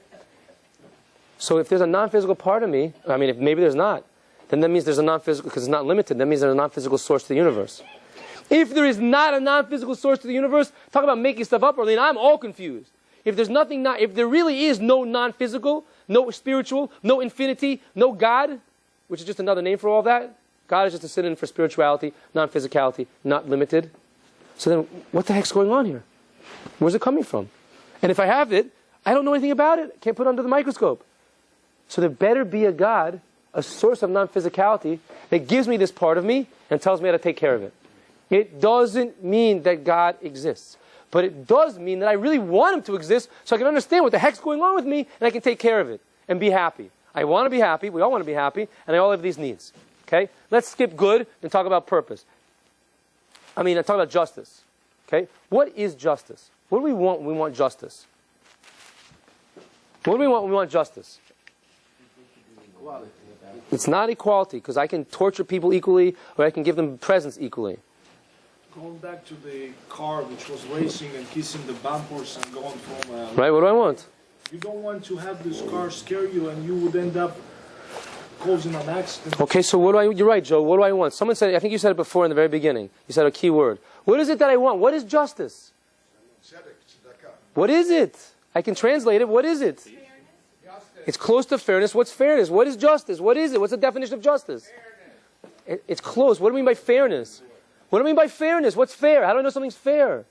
So if there's a non-physical part of me, I mean, if maybe there's not, then that means there's a non-physical, because it's not limited, that means there's a non-physical source to the universe. If there is not a non-physical source to the universe, talk about making stuff up, Arlene, I'm all confused. If there's nothing, if there really is no non-physical, no spiritual, no infinity, no God, which is just another name for all that, God is just a synonym for spirituality, non-physicality, not limited. So then, what the heck's going on here? Where's it coming from? And if I have it, I don't know anything about it. Can't put it under the microscope. So there better be a God, a source of non-physicality, that gives me this part of me and tells me how to take care of it. It doesn't mean that God exists. But it does mean that I really want Him to exist so I can understand what the heck's going on with me and I can take care of it and be happy. I want to be happy. We all want to be happy. And I all have these needs. Okay? Let's skip good and talk about purpose. I talk about justice. Okay? What is justice? What do we want when we want justice? What do we want when we want justice? It's not equality, because I can torture people equally or I can give them presents equally. Going back to the car which was racing and kissing the bumpers and going from... Right, what do I want? You don't want to have this car scare you and you would end up causing an accident. Okay, so you're right, Joe, what do I want? Someone said, I think you said it before in the very beginning. You said a key word. What is it that I want? What is justice? What is it? I can translate it. What is it? It's close to fairness. What's fairness? What is justice? What is it? What's the definition of justice? It's close. What do we mean by fairness? What do I mean by fairness? What's fair? How do I know something's fair?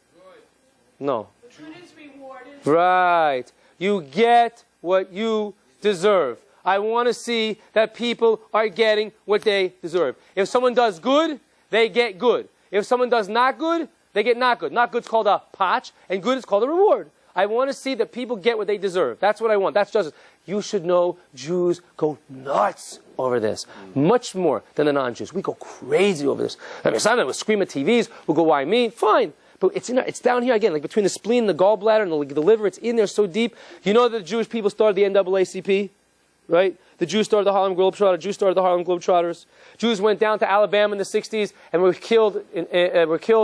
No. Good is rewarded. Right. You get what you deserve. I want to see that people are getting what they deserve. If someone does good, they get good. If someone does not good, they get not good. Not good's called a patch, and good is called a reward. I want to see that people get what they deserve. That's what I want. That's justice. You should know Jews go nuts over this. Much more than the non-Jews. We go crazy over this. Sometimes we'll scream at TVs. We'll go, why me? Fine. But it's down here again, like between the spleen and the gallbladder and the liver. It's in there so deep. You know that the Jewish people started the NAACP? Right? The Jews started the Harlem Globetrotters. Jews went down to Alabama in the 60s and were killed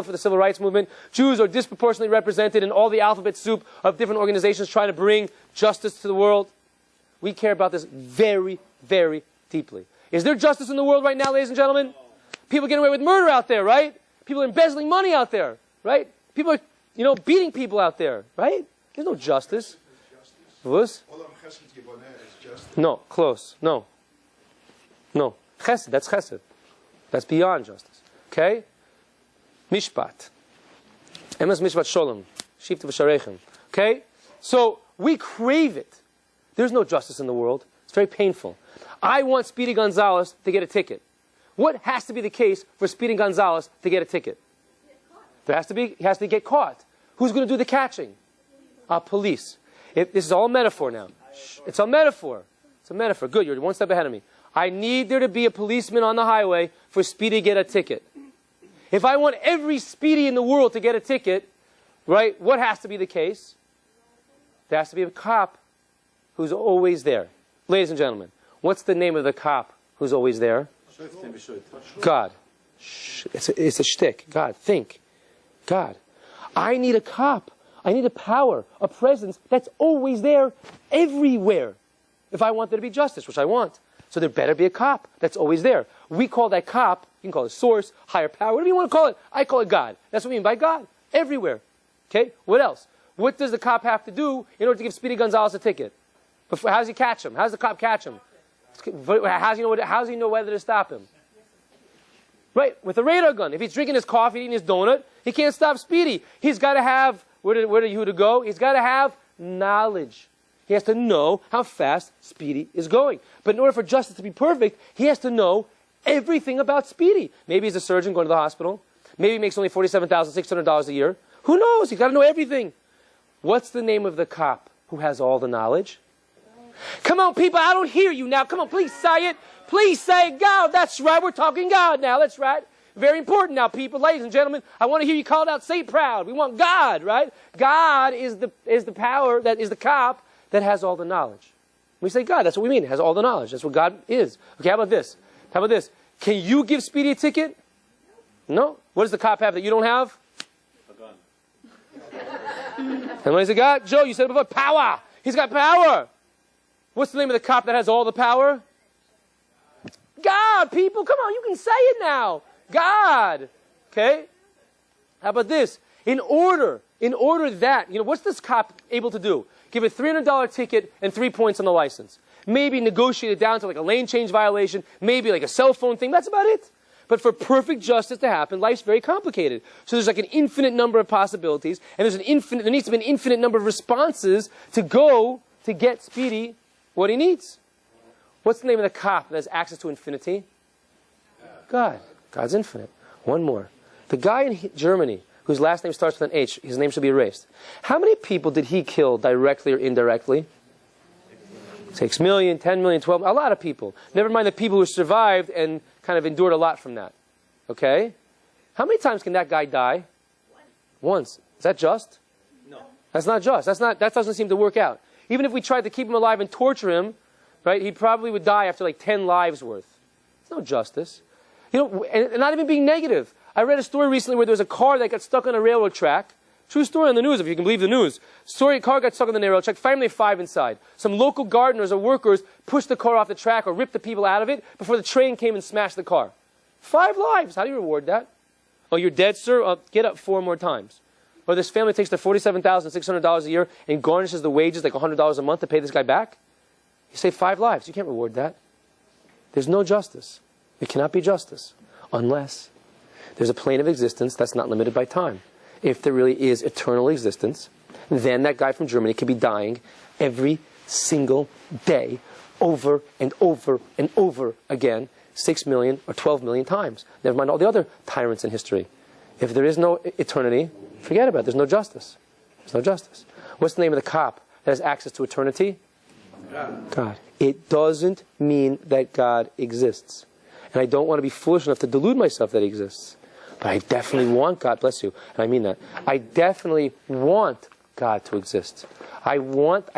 for the civil rights movement. Jews are disproportionately represented in all the alphabet soup of different organizations trying to bring justice to the world. We care about this very, very deeply. Is there justice in the world right now, ladies and gentlemen? People getting away with murder out there, right? People are embezzling money out there, right? People are, beating people out there, right? There's no justice. Was? No, close. No. Chesed, that's chesed. That's beyond justice. Okay? Mishpat. Emes mishpat sholem. Shifta v'sharechem. Okay? So, we crave it. There's no justice in the world. It's very painful. I want Speedy Gonzalez to get a ticket. What has to be the case for Speedy Gonzalez to get a ticket? He has to get caught. Who's going to do the catching? Police. This is all a metaphor now. It's a metaphor. It's a metaphor. Good, you're one step ahead of me. I need there to be a policeman on the highway for Speedy to get a ticket. If I want every Speedy in the world to get a ticket, right, what has to be the case? There has to be a cop who's always there. Ladies and gentlemen, what's the name of the cop who's always there? God. It's a shtick. God, think. God. I need a cop. I need a power, a presence that's always there, everywhere. If I want there to be justice, which I want. So there better be a cop that's always there. We call that cop, you can call it source, higher power, whatever you want to call it. I call it God. That's what we mean by God. Everywhere. Okay? What else? What does the cop have to do in order to give Speedy Gonzalez a ticket? How does he catch him? How does the cop catch him? How does he know whether to stop him? Right, with a radar gun. If he's drinking his coffee, eating his donut, he can't stop Speedy. He's got to have, who to go? He's got to have knowledge. He has to know how fast Speedy is going. But in order for justice to be perfect, he has to know everything about Speedy. Maybe he's a surgeon going to the hospital. Maybe he makes only $47,600 a year. Who knows? He's got to know everything. What's the name of the cop who has all the knowledge? Come on, people, I don't hear you now. Come on, please say it. Please say God. That's right. We're talking God now. That's right. Very important now, people. Ladies and gentlemen, I want to hear you call it out. Say it proud. We want God, right? God is the power, that is the cop that has all the knowledge. When we say God, that's what we mean. It has all the knowledge. That's what God is. Okay, how about this? How about this? Can you give Speedy a ticket? No. What does the cop have that you don't have? A gun. And what has he got? Joe, you said it before. Power. He's got power. What's the name of the cop that has all the power? God, people. Come on, you can say it now. God. Okay? How about this? In order that, what's this cop able to do? Give a $300 ticket and 3 points on the license. Maybe negotiate it down to like a lane change violation, maybe like a cell phone thing. That's about it. But for perfect justice to happen, life's very complicated. So there's like an infinite number of possibilities, and there needs to be an infinite number of responses to go to get Speedy what he needs. What's the name of the cop that has access to infinity? God. God's infinite. One more. The guy in Germany whose last name starts with an H, his name should be erased. How many people did he kill directly or indirectly? 6 million, 10 million, 12 million, a lot of people. Never mind the people who survived and kind of endured a lot from that. Okay? How many times can that guy die? Once. Is that just? No. That's not just. That doesn't seem to work out. Even if we tried to keep him alive and torture him, right, he probably would die after like 10 lives worth. There's no justice. And not even being negative. I read a story recently where there was a car that got stuck on a railroad track. True story on the news, if you can believe the news. A car got stuck on the railroad track, family of 5 inside. Some local gardeners or workers pushed the car off the track or ripped the people out of it before the train came and smashed the car. 5 lives. How do you reward that? Oh, you're dead, sir? Get up 4 more times. Or this family takes the $47,600 a year and garnishes the wages like $100 a month to pay this guy back. You save 5 lives. You can't reward that. There's no justice. It cannot be justice unless there's a plane of existence that's not limited by time. If there really is eternal existence, then that guy from Germany could be dying every single day over and over and over again 6 million or 12 million times. Never mind all the other tyrants in history. If there is no eternity, forget about it. There's no justice. There's no justice. What's the name of the cop that has access to eternity? God. It doesn't mean that God exists. And I don't want to be foolish enough to delude myself that he exists. But I definitely want God, bless you, and I mean that. I definitely want God to exist. I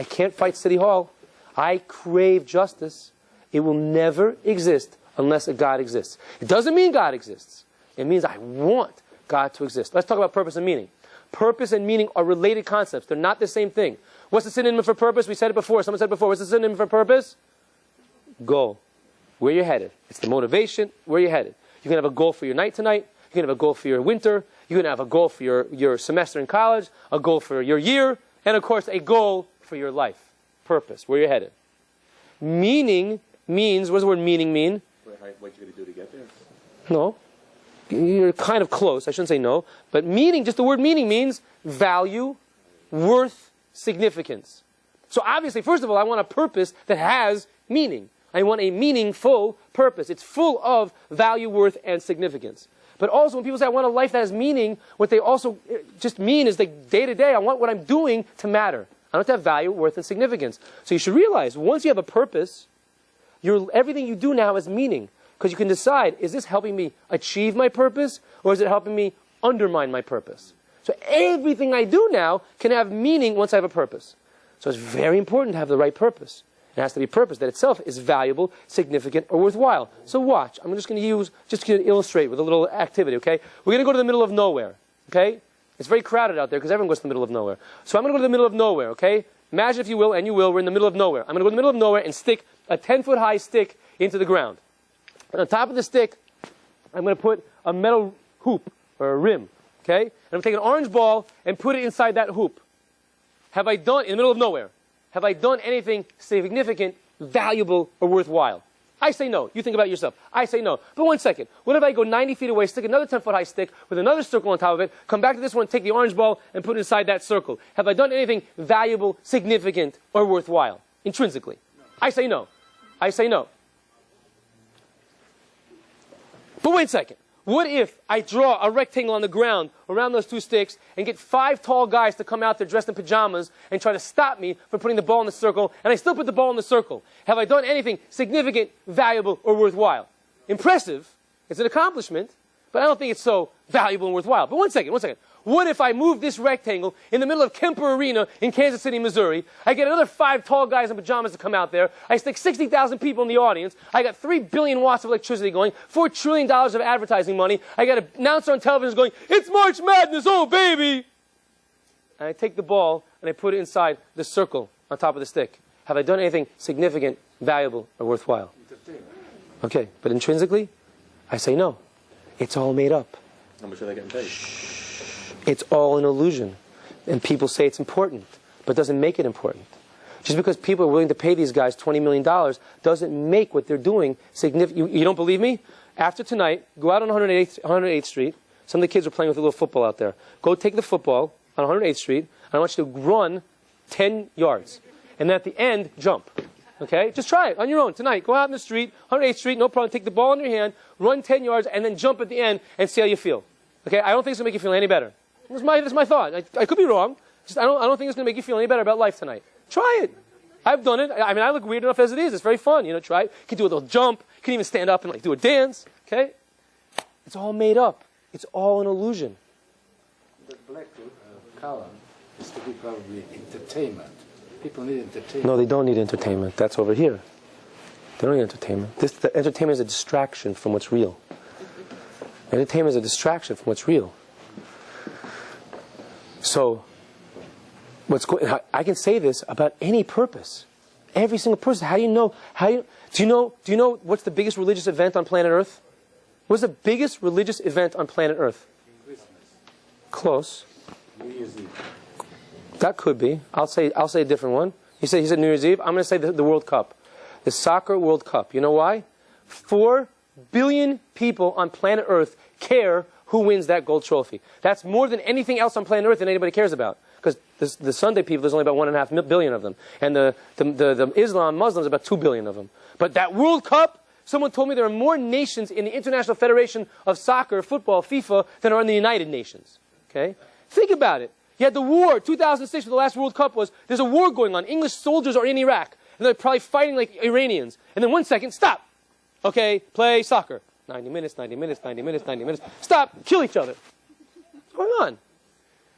can't fight City Hall. I crave justice. It will never exist unless a God exists. It doesn't mean God exists. It means I want God to exist. Let's talk about purpose and meaning. Purpose and meaning are related concepts. They're not the same thing. What's the synonym for purpose? We said it before. Someone said it before. What's the synonym for purpose? Goal. Where you're headed. It's the motivation, where you're headed. You can have a goal for your night tonight. You can have a goal for your winter. You can have a goal for your semester in college, a goal for your year, and of course a goal for your life. Purpose, where you're headed. Meaning means, what does the word meaning mean? What you're going to do to get there? No. You're kind of close. I shouldn't say no. But meaning, just the word meaning means value, worth, significance. So obviously, first of all, I want a purpose that has meaning. I want a meaningful purpose. It's full of value, worth, and significance. But also when people say, I want a life that has meaning, what they also just mean is like day to day, I want what I'm doing to matter. I want to have value, worth, and significance. So you should realize, once you have a purpose, everything you do now has meaning. Because you can decide, is this helping me achieve my purpose, or is it helping me undermine my purpose? So everything I do now can have meaning once I have a purpose. So it's very important to have the right purpose. It has to be a purpose that itself is valuable, significant, or worthwhile. So watch. I'm just going to illustrate with a little activity, okay? We're going to go to the middle of nowhere, okay? It's very crowded out there because everyone goes to the middle of nowhere. So I'm going to go to the middle of nowhere, okay? Imagine, if you will, and you will, we're in the middle of nowhere. I'm going to go to the middle of nowhere and stick a 10-foot high stick into the ground. And on top of the stick, I'm going to put a metal hoop or a rim, okay? And I'm going to take an orange ball and put it inside that hoop. Have I done, in the middle of nowhere, have I done anything significant, valuable, or worthwhile? I say no. You think about it yourself. I say no. But 1 second. What if I go 90 feet away, stick another 10-foot high stick with another circle on top of it, come back to this one, take the orange ball, and put it inside that circle? Have I done anything valuable, significant, or worthwhile, intrinsically? No. I say no. I say no. But wait a second. What if I draw a rectangle on the ground around those two sticks and get 5 tall guys to come out there dressed in pajamas and try to stop me from putting the ball in the circle, and I still put the ball in the circle? Have I done anything significant, valuable, or worthwhile? Impressive. It's an accomplishment, but I don't think it's so valuable and worthwhile. But 1 second, 1 second. What if I move this rectangle in the middle of Kemper Arena in Kansas City, Missouri? I get another 5 tall guys in pajamas to come out there. I stick 60,000 people in the audience. I got 3 billion watts of electricity going, $4 trillion of advertising money. I got an announcer on television going, "It's March Madness, oh baby!" And I take the ball and I put it inside the circle on top of the stick. Have I done anything significant, valuable, or worthwhile? Okay, but intrinsically, I say no. It's all made up. How much are they getting paid? It's all an illusion. And people say it's important, but doesn't make it important. Just because people are willing to pay these guys $20 million doesn't make what they're doing significant. You don't believe me? After tonight, go out on 108th Street. Some of the kids are playing with a little football out there. Go take the football on 108th Street, and I want you to run 10 yards. And then at the end, jump. Okay? Just try it on your own tonight. Go out in the street, 108th Street, no problem. Take the ball in your hand, run 10 yards, and then jump at the end and see how you feel. Okay? I don't think it's going to make you feel any better. That's my thought. I could be wrong. I don't think it's going to make you feel any better about life tonight. Try it. I've done it. I mean, I look weird enough as it is. It's very fun. Try it. You can do a little jump. You can even stand up and do a dance. Okay? It's all made up. It's all an illusion. The black column is to be probably entertainment. People need entertainment. No, they don't need entertainment. That's over here. They don't need entertainment. The entertainment is a distraction from what's real. Entertainment is a distraction from what's real. So, I can say this about any purpose. Every single person. How do you know? Do you know what's the biggest religious event on planet Earth? What's the biggest religious event on planet Earth? Christmas. Close. New Year's Eve. That could be. I'll say a different one. He said New Year's Eve. I'm going to say the World Cup. The Soccer World Cup. You know why? 4 billion people on planet Earth care who wins that gold trophy. That's more than anything else on planet Earth that anybody cares about. Because the Sunday people, there's only about 1.5 billion of them. And the Islam Muslims, about 2 billion of them. But that World Cup, someone told me there are more nations in the International Federation of Soccer, Football, FIFA, than are in the United Nations. Okay? Think about it. You had the war, 2006, where the last World Cup was. There's a war going on. English soldiers are in Iraq. And they're probably fighting like Iranians. And then 1 second, stop. Okay, play soccer. 90 minutes, 90 minutes, 90 minutes, 90 minutes. Stop, kill each other. What's going on?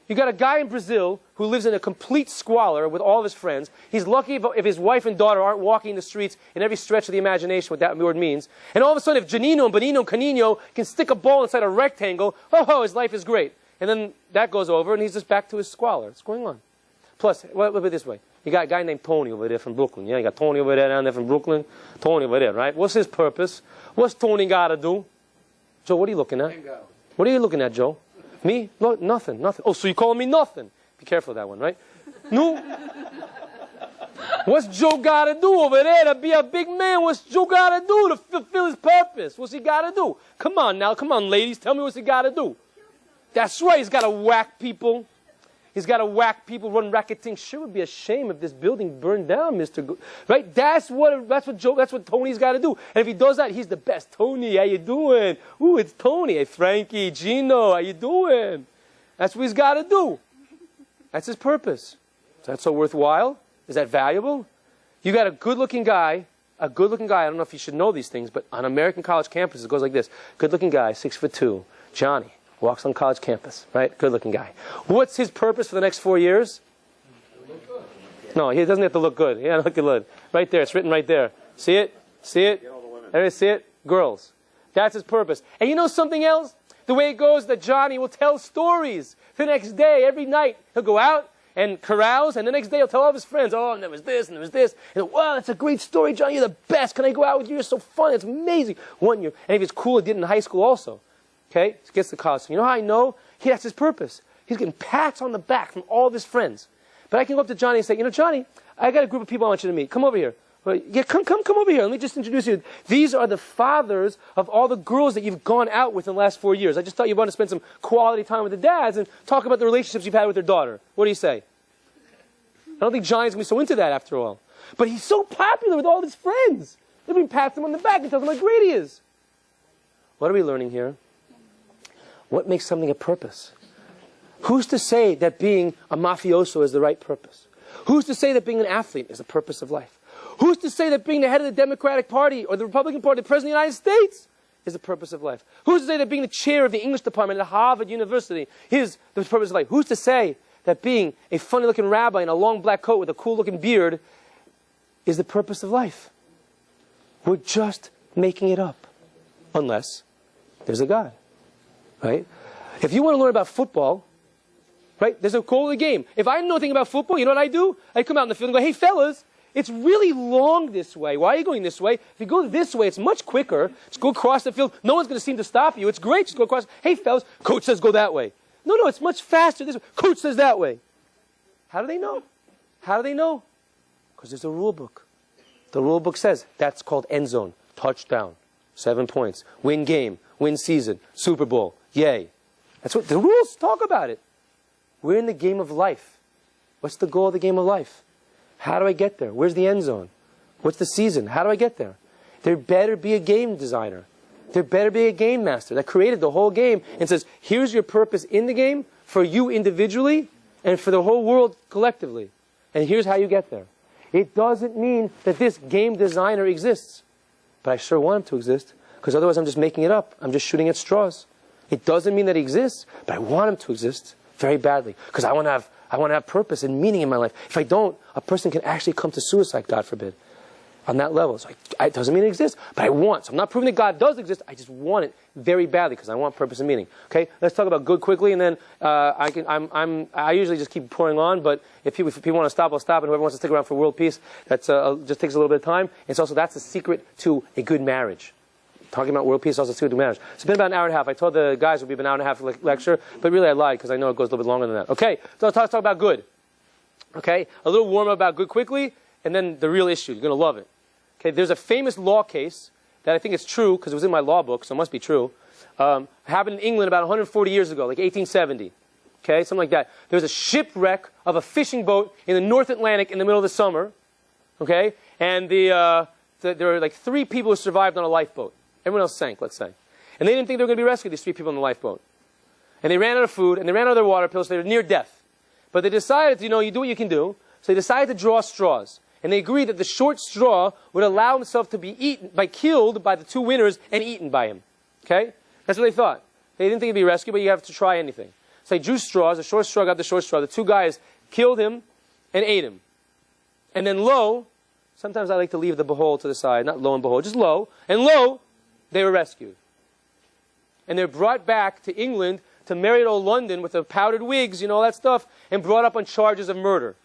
You got a guy in Brazil who lives in a complete squalor with all of his friends. He's lucky if his wife and daughter aren't walking the streets in every stretch of the imagination, what that word means. And all of a sudden, if Janino and Benino and Canino can stick a ball inside a rectangle, his life is great. And then that goes over, and he's just back to his squalor. What's going on? Plus, look at it this way. You got a guy named Tony over there from Brooklyn. Yeah, you got Tony over there down there from Brooklyn. Tony over there, right? What's his purpose? What's Tony got to do? Joe, what are you looking at? What are you looking at, Joe? Me? No, nothing. Oh, so you calling me nothing? Be careful of that one, right? No. What's Joe got to do over there to be a big man? What's Joe got to do to fulfill his purpose? What's he got to do? Come on now. Come on, ladies. Tell me what's he got to do. That's right. He's got to whack people. He's got to whack people, run racketing. Sure would be a shame if this building burned down, Mr. Right? That's what Tony's got to do. And if he does that, he's the best. Tony, how you doing? Ooh, it's Tony. Hey, Frankie, Gino, how you doing? That's what he's got to do. That's his purpose. Is that so worthwhile? Is that valuable? You got a good-looking guy a good-looking guy, I don't know if you should know these things, but on American college campuses, it goes like this. Good-looking guy, 6'2", Johnny, walks on college campus, right? Good-looking guy. What's his purpose for the next 4 years? No, he doesn't have to look good. He doesn't look good. Right there, it's written right there. See it? See it? Everybody see it? Girls. That's his purpose. And you know something else? The way it goes, that Johnny will tell stories the next day, every night. He'll go out and carouse, and the next day he'll tell all of his friends, oh, and there was this, and there was this. And, wow, that's a great story, Johnny. You're the best. Can I go out with you? You're so fun. It's amazing. 1 year. And if it's cool, he did it in high school also. Okay? He gets to college. So you know how I know? That's his purpose. He's getting pats on the back from all of his friends. But I can go up to Johnny and say, you know, Johnny, I got a group of people I want you to meet. Come over here. Yeah, come over here. Let me just introduce you. These are the fathers of all the girls that you've gone out with in the last 4 years. I just thought you wanted to spend some quality time with the dads and talk about the relationships you've had with their daughter. What do you say? I don't think Johnny's going to be so into that after all. But he's so popular with all his friends. Everybody pats him on the back and tells him how great he is. What are we learning here? What makes something a purpose? Who's to say that being a mafioso is the right purpose? Who's to say that being an athlete is the purpose of life? Who's to say that being the head of the Democratic Party or the Republican Party, the President of the United States, is the purpose of life? Who's to say that being the chair of the English department at Harvard University is the purpose of life? Who's to say that being a funny-looking rabbi in a long black coat with a cool-looking beard is the purpose of life? We're just making it up. Unless there's a God, right? If you want to learn about football, right, there's a goal of the game. If I know nothing about football, you know what I do? I come out in the field and go, hey, fellas, it's really long this way. Why are you going this way? If you go this way, it's much quicker. Just go across the field. No one's going to seem to stop you. It's great. Just go across. Hey, fellas, coach says go that way. No, it's much faster this way. Coach says that way. How do they know? How do they know? Because there's a rule book. The rule book says that's called end zone, touchdown, 7 points, win game, win season, Super Bowl, yay. That's what the rules talk about it. We're in the game of life. What's the goal of the game of life? How do I get there? Where's the end zone? What's the season? How do I get there? There better be a game designer. There better be a game master that created the whole game and says, here's your purpose in the game for you individually and for the whole world collectively. And here's how you get there. It doesn't mean that this game designer exists. But I sure want him to exist, because otherwise I'm just making it up. I'm just shooting at straws. It doesn't mean that he exists, but I want him to exist very badly, because I want to have purpose and meaning in my life. If I don't, a person can actually come to suicide, God forbid, on that level. So it doesn't mean it exists, but I want. So I'm not proving that God does exist. I just want it very badly because I want purpose and meaning. Okay, let's talk about good quickly, and then I usually just keep pouring on. But if people want to stop, I'll stop. And whoever wants to stick around for world peace, that's just takes a little bit of time. It's also that's the secret to a good marriage. Talking about world peace is also the secret to marriage. So it's been about an hour and a half. I told the guys it would be an hour and a half lecture, but really I lied because I know it goes a little bit longer than that. Okay, so let's talk about good. Okay, a little warm up about good quickly, and then the real issue. You're going to love it. Okay, there's a famous law case that I think is true because it was in my law book, so it must be true. Happened in England about 140 years ago, like 1870. Okay, something like that. There was a shipwreck of a fishing boat in the North Atlantic in the middle of the summer. Okay, and there were like 3 people who survived on a lifeboat. Everyone else sank, let's say. And they didn't think they were going to be rescued, these 3 people on the lifeboat. And they ran out of food, and they ran out of their water pills, so they were near death. But they decided, you do what you can do. So they decided to draw straws. And they agreed that the short straw would allow himself to be killed by the 2 winners and eaten by him. Okay? That's what they thought. They didn't think he'd be rescued, but you have to try anything. So they drew straws. The short straw got the short straw. The 2 guys killed him and ate him. And then lo, sometimes I like to leave the behold to the side. Not lo and behold, just lo. And lo, they were rescued. And they're brought back to England, to merry old London with the powdered wigs, all that stuff, and brought up on charges of murder.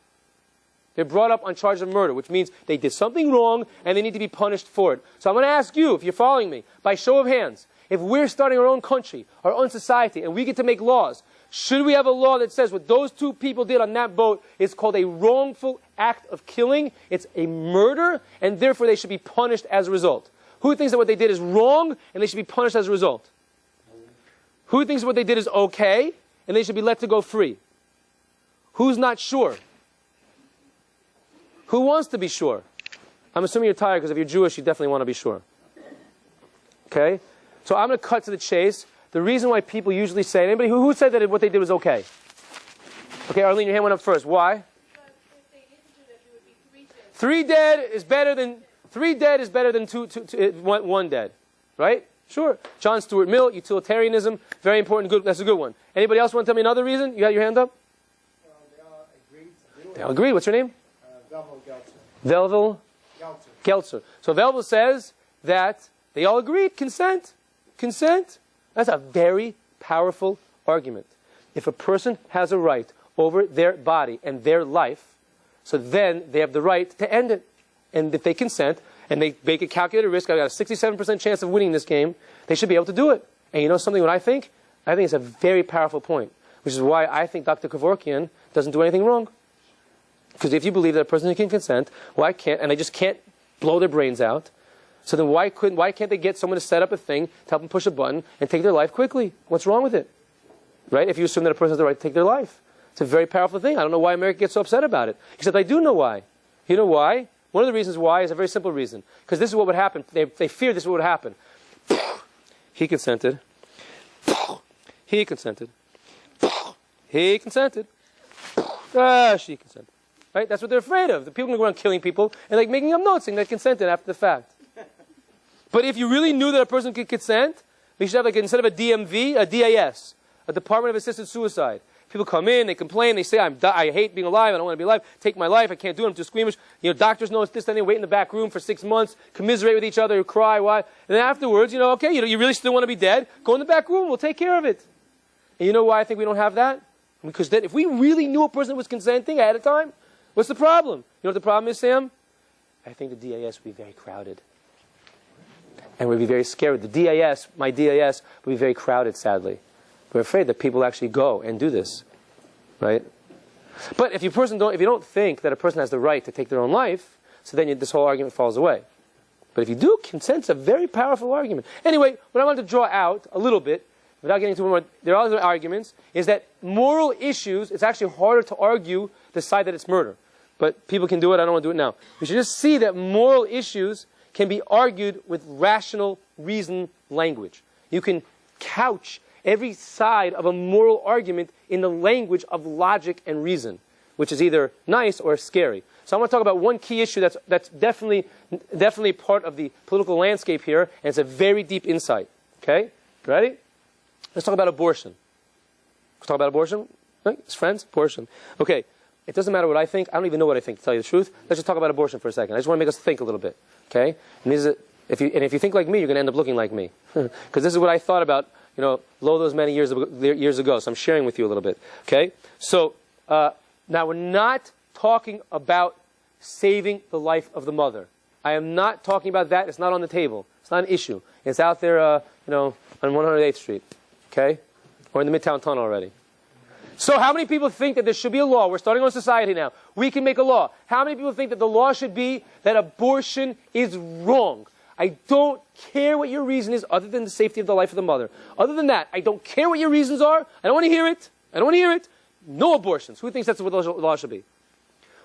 They're brought up on charges of murder, which means they did something wrong and they need to be punished for it. So I'm going to ask you, if you're following me, by show of hands, if we're starting our own country, our own society, and we get to make laws, should we have a law that says what those 2 people did on that boat is called a wrongful act of killing? It's a murder, and therefore they should be punished as a result. Who thinks that what they did is wrong and they should be punished as a result? Who thinks what they did is okay and they should be let to go free? Who's not sure? Who wants to be sure? I'm assuming you're tired because if you're Jewish, you definitely want to be sure. Okay? So I'm going to cut to the chase. The reason why people usually say, anybody who said that what they did was okay? Okay, Arlene, your hand went up first. Why? Because if they didn't do that, there would be 3 dead. 3 dead is better than 3 dead is better than one dead. Right? Sure. John Stuart Mill, utilitarianism, very important. Good. That's a good one. Anybody else want to tell me another reason? You had your hand up? They all agreed. They all agree. What's your name? Velvel Geltzer. So Velvel says that they all agreed. Consent. That's a very powerful argument. If a person has a right over their body and their life, so then they have the right to end it. And if they consent, and they make a calculated risk, I've got a 67% chance of winning this game, they should be able to do it. And you know something, what I think? I think it's a very powerful point, which is why I think Dr. Kevorkian doesn't do anything wrong. Because if you believe that a person can consent, why can't, and they just can't blow their brains out, so then why can't they get someone to set up a thing to help them push a button and take their life quickly? What's wrong with it? Right? If you assume that a person has the right to take their life. It's a very powerful thing. I don't know why America gets so upset about it. Except I do know why. You know why? One of the reasons why is a very simple reason. Because this is what would happen. They fear this is what would happen. He consented. He consented. He consented. She consented. Right? That's what they're afraid of. The people can go around killing people and like making up notes saying they consented after the fact. But if you really knew that a person could consent, we should have like instead of a DMV, a DAS, a Department of Assisted Suicide. People come in, they complain, they say, I hate being alive, I don't want to be alive, take my life, I can't do it, I'm too squeamish. Doctors know it's this, then they wait in the back room for 6 months, commiserate with each other, cry, why? And then afterwards, okay, you really still want to be dead? Go in the back room, we'll take care of it. And you know why I think we don't have that? Because then if we really knew a person was consenting ahead of time, what's the problem? You know what the problem is, Sam? I think the DAS would be very crowded. And we'd be very scared. The DAS, my DAS, would be very crowded, sadly. We're afraid that people actually go and do this, right? But if you don't think that a person has the right to take their own life, so then this whole argument falls away. But if you do, consent's a very powerful argument. Anyway, what I wanted to draw out a little bit, without getting into more, there are other arguments, is that moral issues, it's actually harder to argue the side that it's murder. But people can do it, I don't want to do it now. We should just see that moral issues can be argued with rational reason language. You can couch every side of a moral argument in the language of logic and reason, which is either nice or scary. So I want to talk about one key issue that's definitely part of the political landscape here, and it's a very deep insight. Okay? Ready? Let's talk about abortion. Let's talk about abortion? Right? It's friends? Abortion. Okay. It doesn't matter what I think. I don't even know what I think, to tell you the truth. Let's just talk about abortion for a second. I just want to make us think a little bit. Okay? And if you think like me, you're going to end up looking like me. Because this is what I thought about those many years ago. So I'm sharing with you a little bit. Okay? So now we're not talking about saving the life of the mother. I am not talking about that. It's not on the table. It's not an issue. It's out there, on 108th Street. Okay? Or in the Midtown Tunnel already. So how many people think that there should be a law? We're starting on society now. We can make a law. How many people think that the law should be that abortion is wrong? I don't care what your reason is other than the safety of the life of the mother. Other than that, I don't care what your reasons are. I don't want to hear it. No abortions. Who thinks that's what the law should be?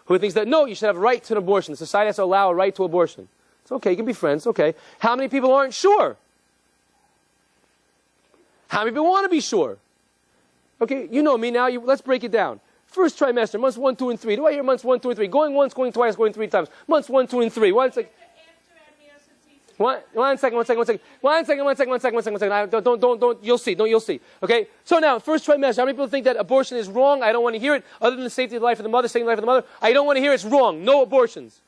Who thinks that, no, you should have a right to an abortion. The society has to allow a right to abortion. It's okay. You can be friends. Okay. How many people aren't sure? How many people want to be sure? Okay, you know me now. Let's break it down. First trimester, months 1, 2, and 3. Do I hear months 1, 2, and 3? Going once, going twice, going 3 times. Months 1, 2, and 3. One second. One second. Don't. You'll see. Okay. So now, first trimester. How many people think that abortion is wrong? I don't want to hear it. Other than the safety of the life of the mother, saving the life of the mother, I don't want to hear it's wrong. No abortions.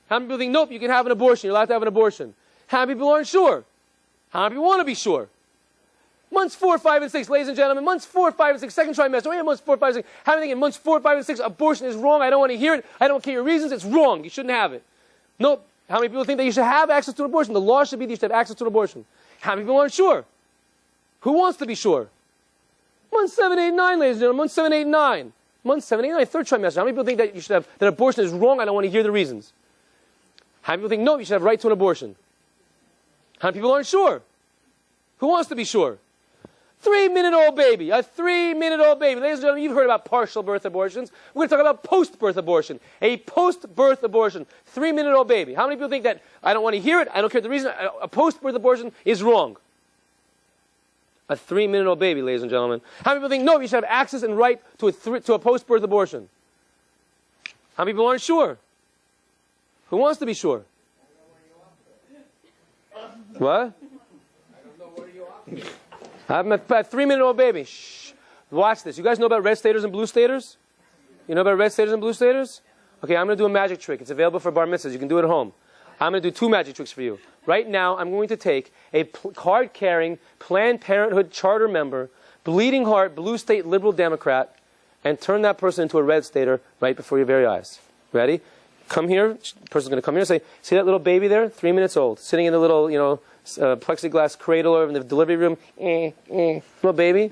How many people think, nope, you can have an abortion. You're allowed to have an abortion. How many people aren't sure? How many people want to be sure? Months 4, 5, and 6, ladies and gentlemen, months 4, 5, and 6, second trimester. Oh yeah, months 4, 5, and 6. How many think in months 4, 5, and 6, abortion is wrong? I don't want to hear it. I don't care your reasons. It's wrong. You shouldn't have it. Nope. How many people think that you should have access to an abortion? The law should be that you should have access to an abortion. How many people aren't sure? Who wants to be sure? Months 7, 8, 9, ladies and gentlemen. Months 7, 8, 9. Months 7, 8, 9, third trimester. How many people think that you should have that abortion is wrong? I don't want to hear the reasons. How many people think no, you should have right to an abortion? How many people aren't sure? Who wants to be sure? 3-minute-old baby, a 3-minute-old baby. Ladies and gentlemen, you've heard about partial birth abortions. We're going to talk about post-birth abortion. A post-birth abortion, 3-minute-old baby. How many people think that I don't want to hear it, I don't care the reason, a post-birth abortion is wrong? A 3-minute-old baby, ladies and gentlemen. How many people think, no, you should have access and right to a post-birth abortion? How many people aren't sure? Who wants to be sure? What? I have a 3-minute-old baby. Shh. Watch this. You guys know about red staters and blue staters? You know about red staters and blue staters? Okay, I'm going to do a magic trick. It's available for bar mitzvahs. You can do it at home. I'm going to do 2 magic tricks for you. Right now, I'm going to take a card-carrying Planned Parenthood charter member, bleeding heart, blue state liberal Democrat, and turn that person into a red stater right before your very eyes. Ready? Come here. The person's going to come here and say, see that little baby there? 3 minutes old, sitting in the little, plexiglass cradle over in the delivery room. Little baby.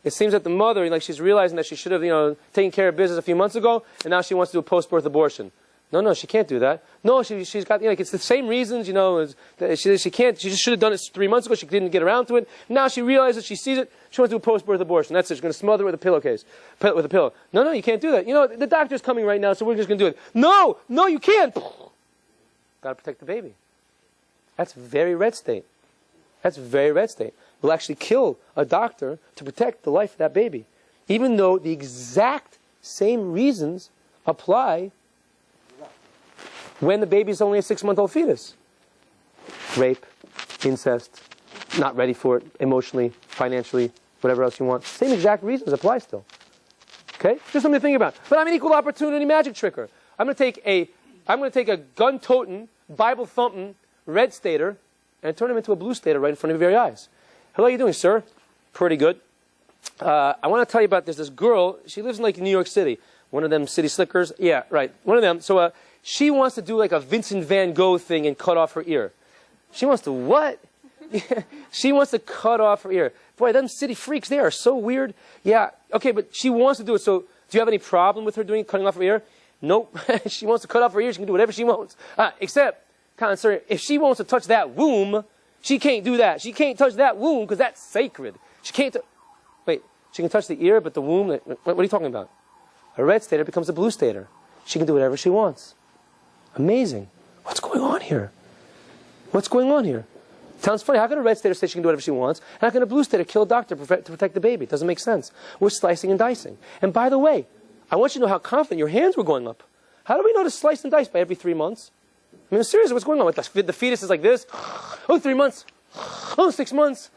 It seems that the mother, like she's realizing that she should have, taken care of business a few months ago, and now she wants to do a post-birth abortion. No, she can't do that. No, she's got, it's the same reasons, she can't, she just should have done it 3 months ago, she didn't get around to it. Now she realizes, she sees it, she wants to do a post-birth abortion. That's it, she's going to smother it with a pillowcase, with a pillow. No, you can't do that. The doctor's coming right now, so we're just going to do it. No, you can't. Got to protect the baby. That's very red state. That's very red state. Will actually kill a doctor to protect the life of that baby, even though the exact same reasons apply when the baby's only a 6-month-old fetus. Rape, incest, not ready for it emotionally, financially, whatever else you want. Same exact reasons apply still. Okay? Just something to think about. But I'm an equal opportunity magic tricker. I'm going to take a gun-toting, Bible-thumping red stater and turn him into a blue stater right in front of your very eyes. Hello, how you doing, sir? Pretty good. I want to tell you about this girl. She lives in New York City. One of them city slickers. Yeah, right. One of them. So she wants to do like a Vincent van Gogh thing and cut off her ear. She wants to what? She wants to cut off her ear. Boy, them city freaks, they are so weird. Yeah, okay, but she wants to do it. So do you have any problem with her cutting off her ear? Nope. She wants to cut off her ear. She can do whatever she wants. Except, concern, if she wants to touch that womb, she can't do that. She can't touch that womb because that's sacred. She can't. Wait, she can touch the ear, but the womb. What are you talking about? A red stater becomes a blue stater. She can do whatever she wants. Amazing. What's going on here? What's going on here? Sounds funny. How can a red stater say she can do whatever she wants? And how can a blue stater kill a doctor to protect the baby? It doesn't make sense. We're slicing and dicing. And by the way, I want you to know how confident your hands were going up. How do we know to slice and dice by every 3 months? I mean, seriously, what's going on? The fetus is like this. Oh, 3 months. Oh, 6 months.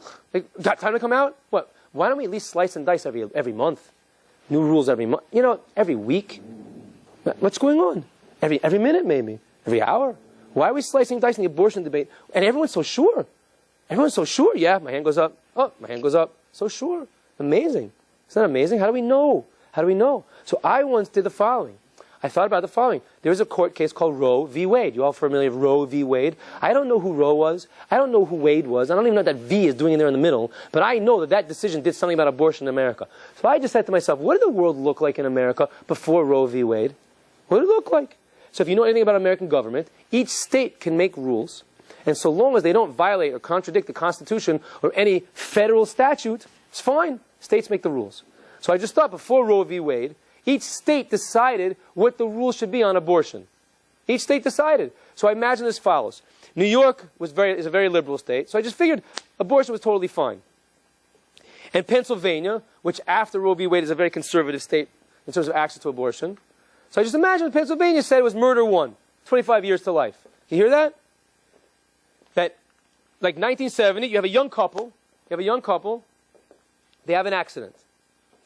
Got time to come out? What? Why don't we at least slice and dice every month? New rules every month. Every week. What's going on? Every minute, maybe. Every hour. Why are we slicing and dicing the abortion debate? And everyone's so sure. Everyone's so sure. Yeah, my hand goes up. Oh, my hand goes up. So sure. Amazing. Isn't that amazing? How do we know? How do we know? So I once did the following. I thought about the following. There was a court case called Roe v. Wade. You all familiar with Roe v. Wade? I don't know who Roe was. I don't know who Wade was. I don't even know what that V is doing in there in the middle. But I know that decision did something about abortion in America. So I just said to myself, what did the world look like in America before Roe v. Wade? What did it look like? So if you know anything about American government, each state can make rules. And so long as they don't violate or contradict the Constitution or any federal statute, it's fine. States make the rules. So I just thought before Roe v. Wade, each state decided what the rules should be on abortion. Each state decided. So I imagine as follows. New York is a very liberal state, so I just figured abortion was totally fine. And Pennsylvania, which after Roe v. Wade is a very conservative state in terms of access to abortion. So I just imagine Pennsylvania said it was murder 1, 25 years to life. You hear that? That, like 1970, you have a young couple, they have an accident.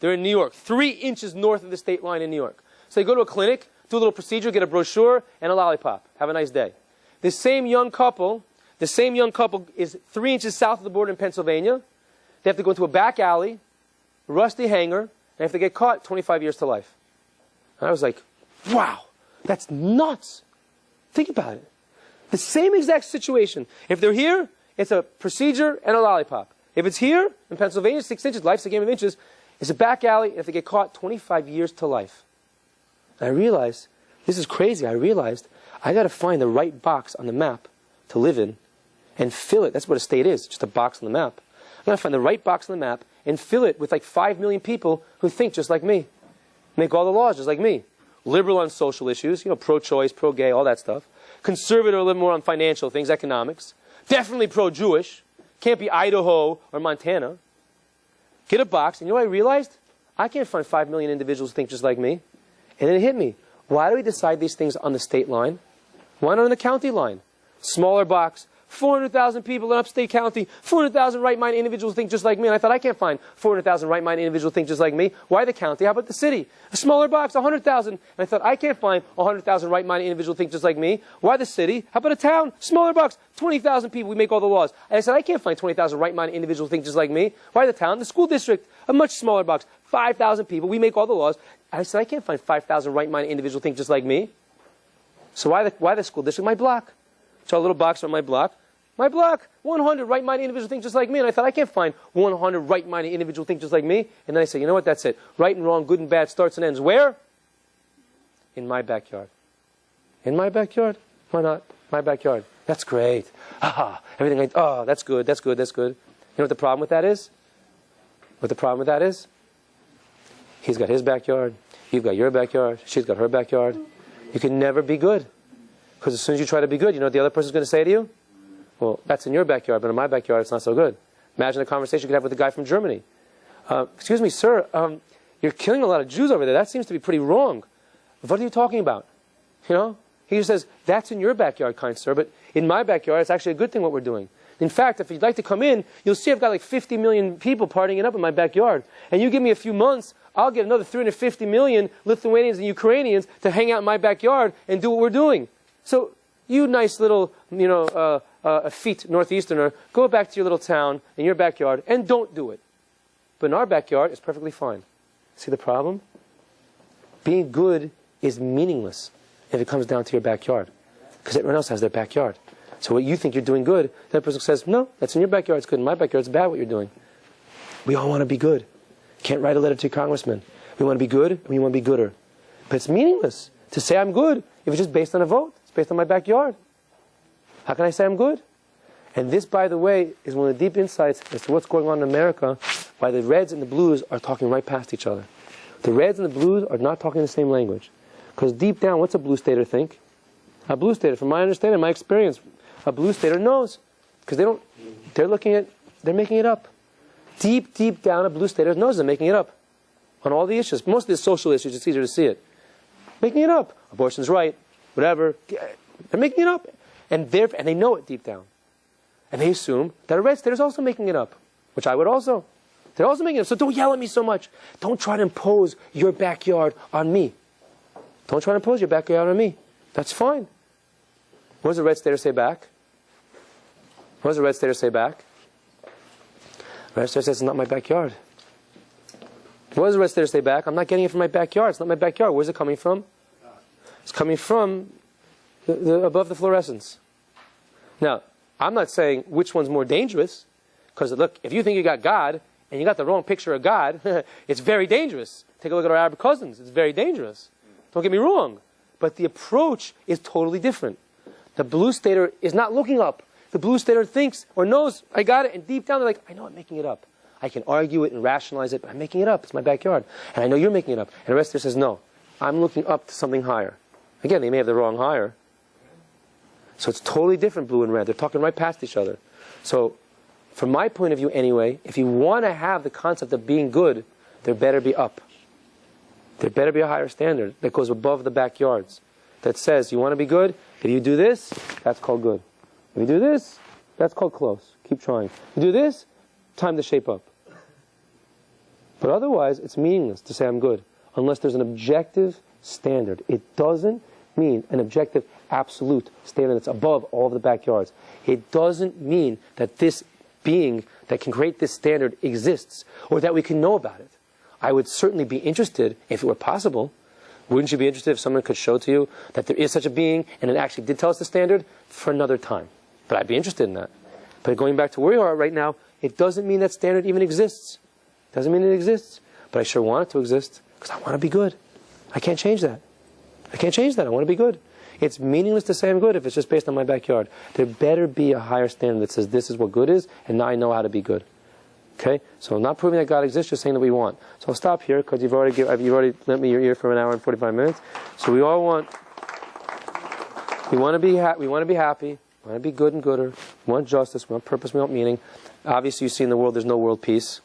They're in New York, 3 inches north of the state line in New York. So they go to a clinic, do a little procedure, get a brochure, and a lollipop. Have a nice day. The same young couple is 3 inches south of the border in Pennsylvania. They have to go into a back alley, rusty hanger, and if they get caught, 25 years to life. And I was like, wow, that's nuts. Think about it. The same exact situation. If they're here, it's a procedure and a lollipop. If it's here, in Pennsylvania, 6 inches, life's a game of inches, it's a back alley, and if they get caught, 25 years to life. And I realized, this is crazy, I realized, I got to find the right box on the map to live in and fill it. That's what a state is, just a box on the map. I got to find the right box on the map and fill it with like 5 million people who think just like me. Make all the laws just like me. Liberal on social issues, pro-choice, pro-gay, all that stuff. Conservative a little more on financial things, economics. Definitely pro-Jewish. Can't be Idaho or Montana. Get a box, and you know what I realized? I can't find 5 million individuals who think just like me. And then it hit me. Why do we decide these things on the state line? Why not on the county line? Smaller box, 400,000 people in upstate county, 400,000 right-minded individuals think just like me. And I thought, I can't find 400,000 right-minded individuals think just like me. Why the county? How about the city? A smaller box, 100,000. And I thought, I can't find 100,000 right-minded individuals think just like me. Why the city? How about a town? Smaller box, 20,000 people. We make all the laws. And I said, I can't find 20,000 right-minded individuals think just like me. Why the town? The school district, a much smaller box, 5,000 people. We make all the laws. I said, I can't find 5,000 right-minded individuals think just like me. So why the school district? My block. So a little box on my block. My block, 100 right-minded individuals think just like me. And I thought, I can't find 100 right-minded individuals think just like me. And then I said, you know what, that's it. Right and wrong, good and bad starts and ends. Where? In my backyard. In my backyard? Why not? My backyard. That's great. Everything that's good, that's good, that's good. You know what the problem with that is? What the problem with that is? He's got his backyard. You've got your backyard. She's got her backyard. You can never be good. Because as soon as you try to be good, you know what the other person's going to say to you? Well, that's in your backyard, but in my backyard, it's not so good. Imagine a conversation you could have with a guy from Germany. Excuse me, sir, you're killing a lot of Jews over there. That seems to be pretty wrong. What are you talking about? You know? He just says, that's in your backyard, kind sir, but in my backyard, it's actually a good thing what we're doing. In fact, if you'd like to come in, you'll see I've got like 50 million people partying it up in my backyard. And you give me a few months, I'll get another 350 million Lithuanians and Ukrainians to hang out in my backyard and do what we're doing. So, you nice little, effete northeasterner, go back to your little town in your backyard and don't do it. But in our backyard, it's perfectly fine. See the problem? Being good is meaningless if it comes down to your backyard. Because everyone else has their backyard. So what you think you're doing good, that person says, no, that's in your backyard, it's good. In my backyard, it's bad what you're doing. We all want to be good. Can't write a letter to your congressman. We want to be good, and we want to be gooder. But it's meaningless to say I'm good if it's just based on a vote. It's based on my backyard. How can I say I'm good? And this, by the way, is one of the deep insights as to what's going on in America, why the Reds and the Blues are talking right past each other. The Reds and the Blues are not talking the same language. Because deep down, what's a Blue Stater think? A Blue Stater, from my understanding, my experience, a Blue Stater knows. Because they're making it up. Deep, deep down, a Blue Stater knows they're making it up. On all the issues. Most of the social issues, it's easier to see it. Making it up. Abortion's right. Whatever. They're making it up. And they know it deep down. And they assume that a Red Stater is also making it up. Which I would also. They're also making it up. So don't yell at me so much. Don't try to impose your backyard on me. Don't try to impose your backyard on me. That's fine. What does a Red Stater say back? What does a Red Stater say back? Red Stater says, it's not my backyard. What does the Red Stater say back? I'm not getting it from my backyard. It's not my backyard. Where's it coming from? It's coming from above the fluorescence. Now, I'm not saying which one's more dangerous. Because look, if you think you got God, and you got the wrong picture of God, it's very dangerous. Take a look at our Arab cousins. It's very dangerous. Don't get me wrong. But the approach is totally different. The Blue Stater is not looking up. The Blue Stater thinks or knows, I got it, and deep down they're like, I know I'm making it up. I can argue it and rationalize it, but I'm making it up. It's my backyard. And I know you're making it up. And the rest of it says, no, I'm looking up to something higher. Again, they may have the wrong higher. So it's totally different, blue and red. They're talking right past each other. So from my point of view anyway, if you want to have the concept of being good, there better be up. There better be a higher standard that goes above the backyards. That says, you want to be good? If you do this, that's called good. If you do this, that's called close. Keep trying. If you do this, time to shape up. But otherwise, it's meaningless to say I'm good, unless there's an objective standard. It doesn't mean an objective, absolute standard that's above all of the backyards. It doesn't mean that this being that can create this standard exists, or that we can know about it. I would certainly be interested, if it were possible. Wouldn't you be interested if someone could show to you that there is such a being, and it actually did tell us the standard? For another time. But I'd be interested in that. But going back to where we are right now, it doesn't mean that standard even exists. Doesn't mean it exists. But I sure want it to exist, because I want to be good. I can't change that. I can't change that. I want to be good. It's meaningless to say I'm good if it's just based on my backyard. There better be a higher standard that says this is what good is, and now I know how to be good. Okay? So I'm not proving that God exists, just saying that we want. So I'll stop here, because you've already lent me your ear for an hour and 45 minutes. So we all want, we want to be happy, we want to be good and gooder, we want justice, we want purpose, we want meaning. Obviously you see in the world there's no world peace.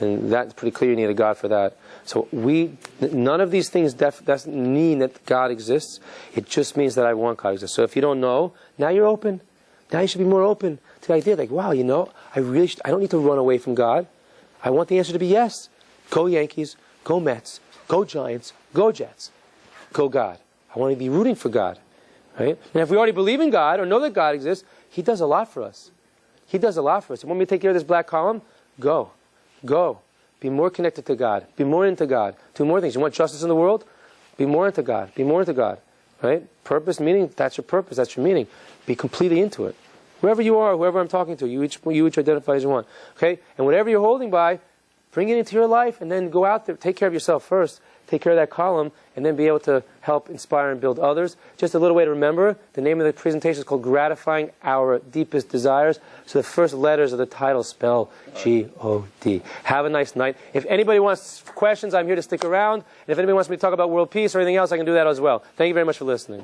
And that's pretty clear, you need a God for that. So none of these things doesn't mean that God exists. It just means that I want God to exist. So if you don't know, now you're open. Now you should be more open to the idea, like, wow, I don't need to run away from God. I want the answer to be yes. Go Yankees, go Mets, go Giants, go Jets, go God. I want to be rooting for God. Right? And if we already believe in God or know that God exists, He does a lot for us. He does a lot for us. You want me to take care of this black column? Go. Go. Be more connected to God. Be more into God. Do more things. You want justice in the world? Be more into God. Be more into God. Right? Purpose, meaning, that's your purpose. That's your meaning. Be completely into it. Wherever you are, whoever I'm talking to, you each identify as one. Okay? And whatever you're holding by, bring it into your life and then go out there. Take care of yourself first. Take care of that column and then be able to help inspire and build others. Just a little way to remember, the name of the presentation is called Gratifying Our Deepest Desires. So the first letters of the title spell G-O-D. Have a nice night. If anybody wants questions, I'm here to stick around. And if anybody wants me to talk about world peace or anything else, I can do that as well. Thank you very much for listening.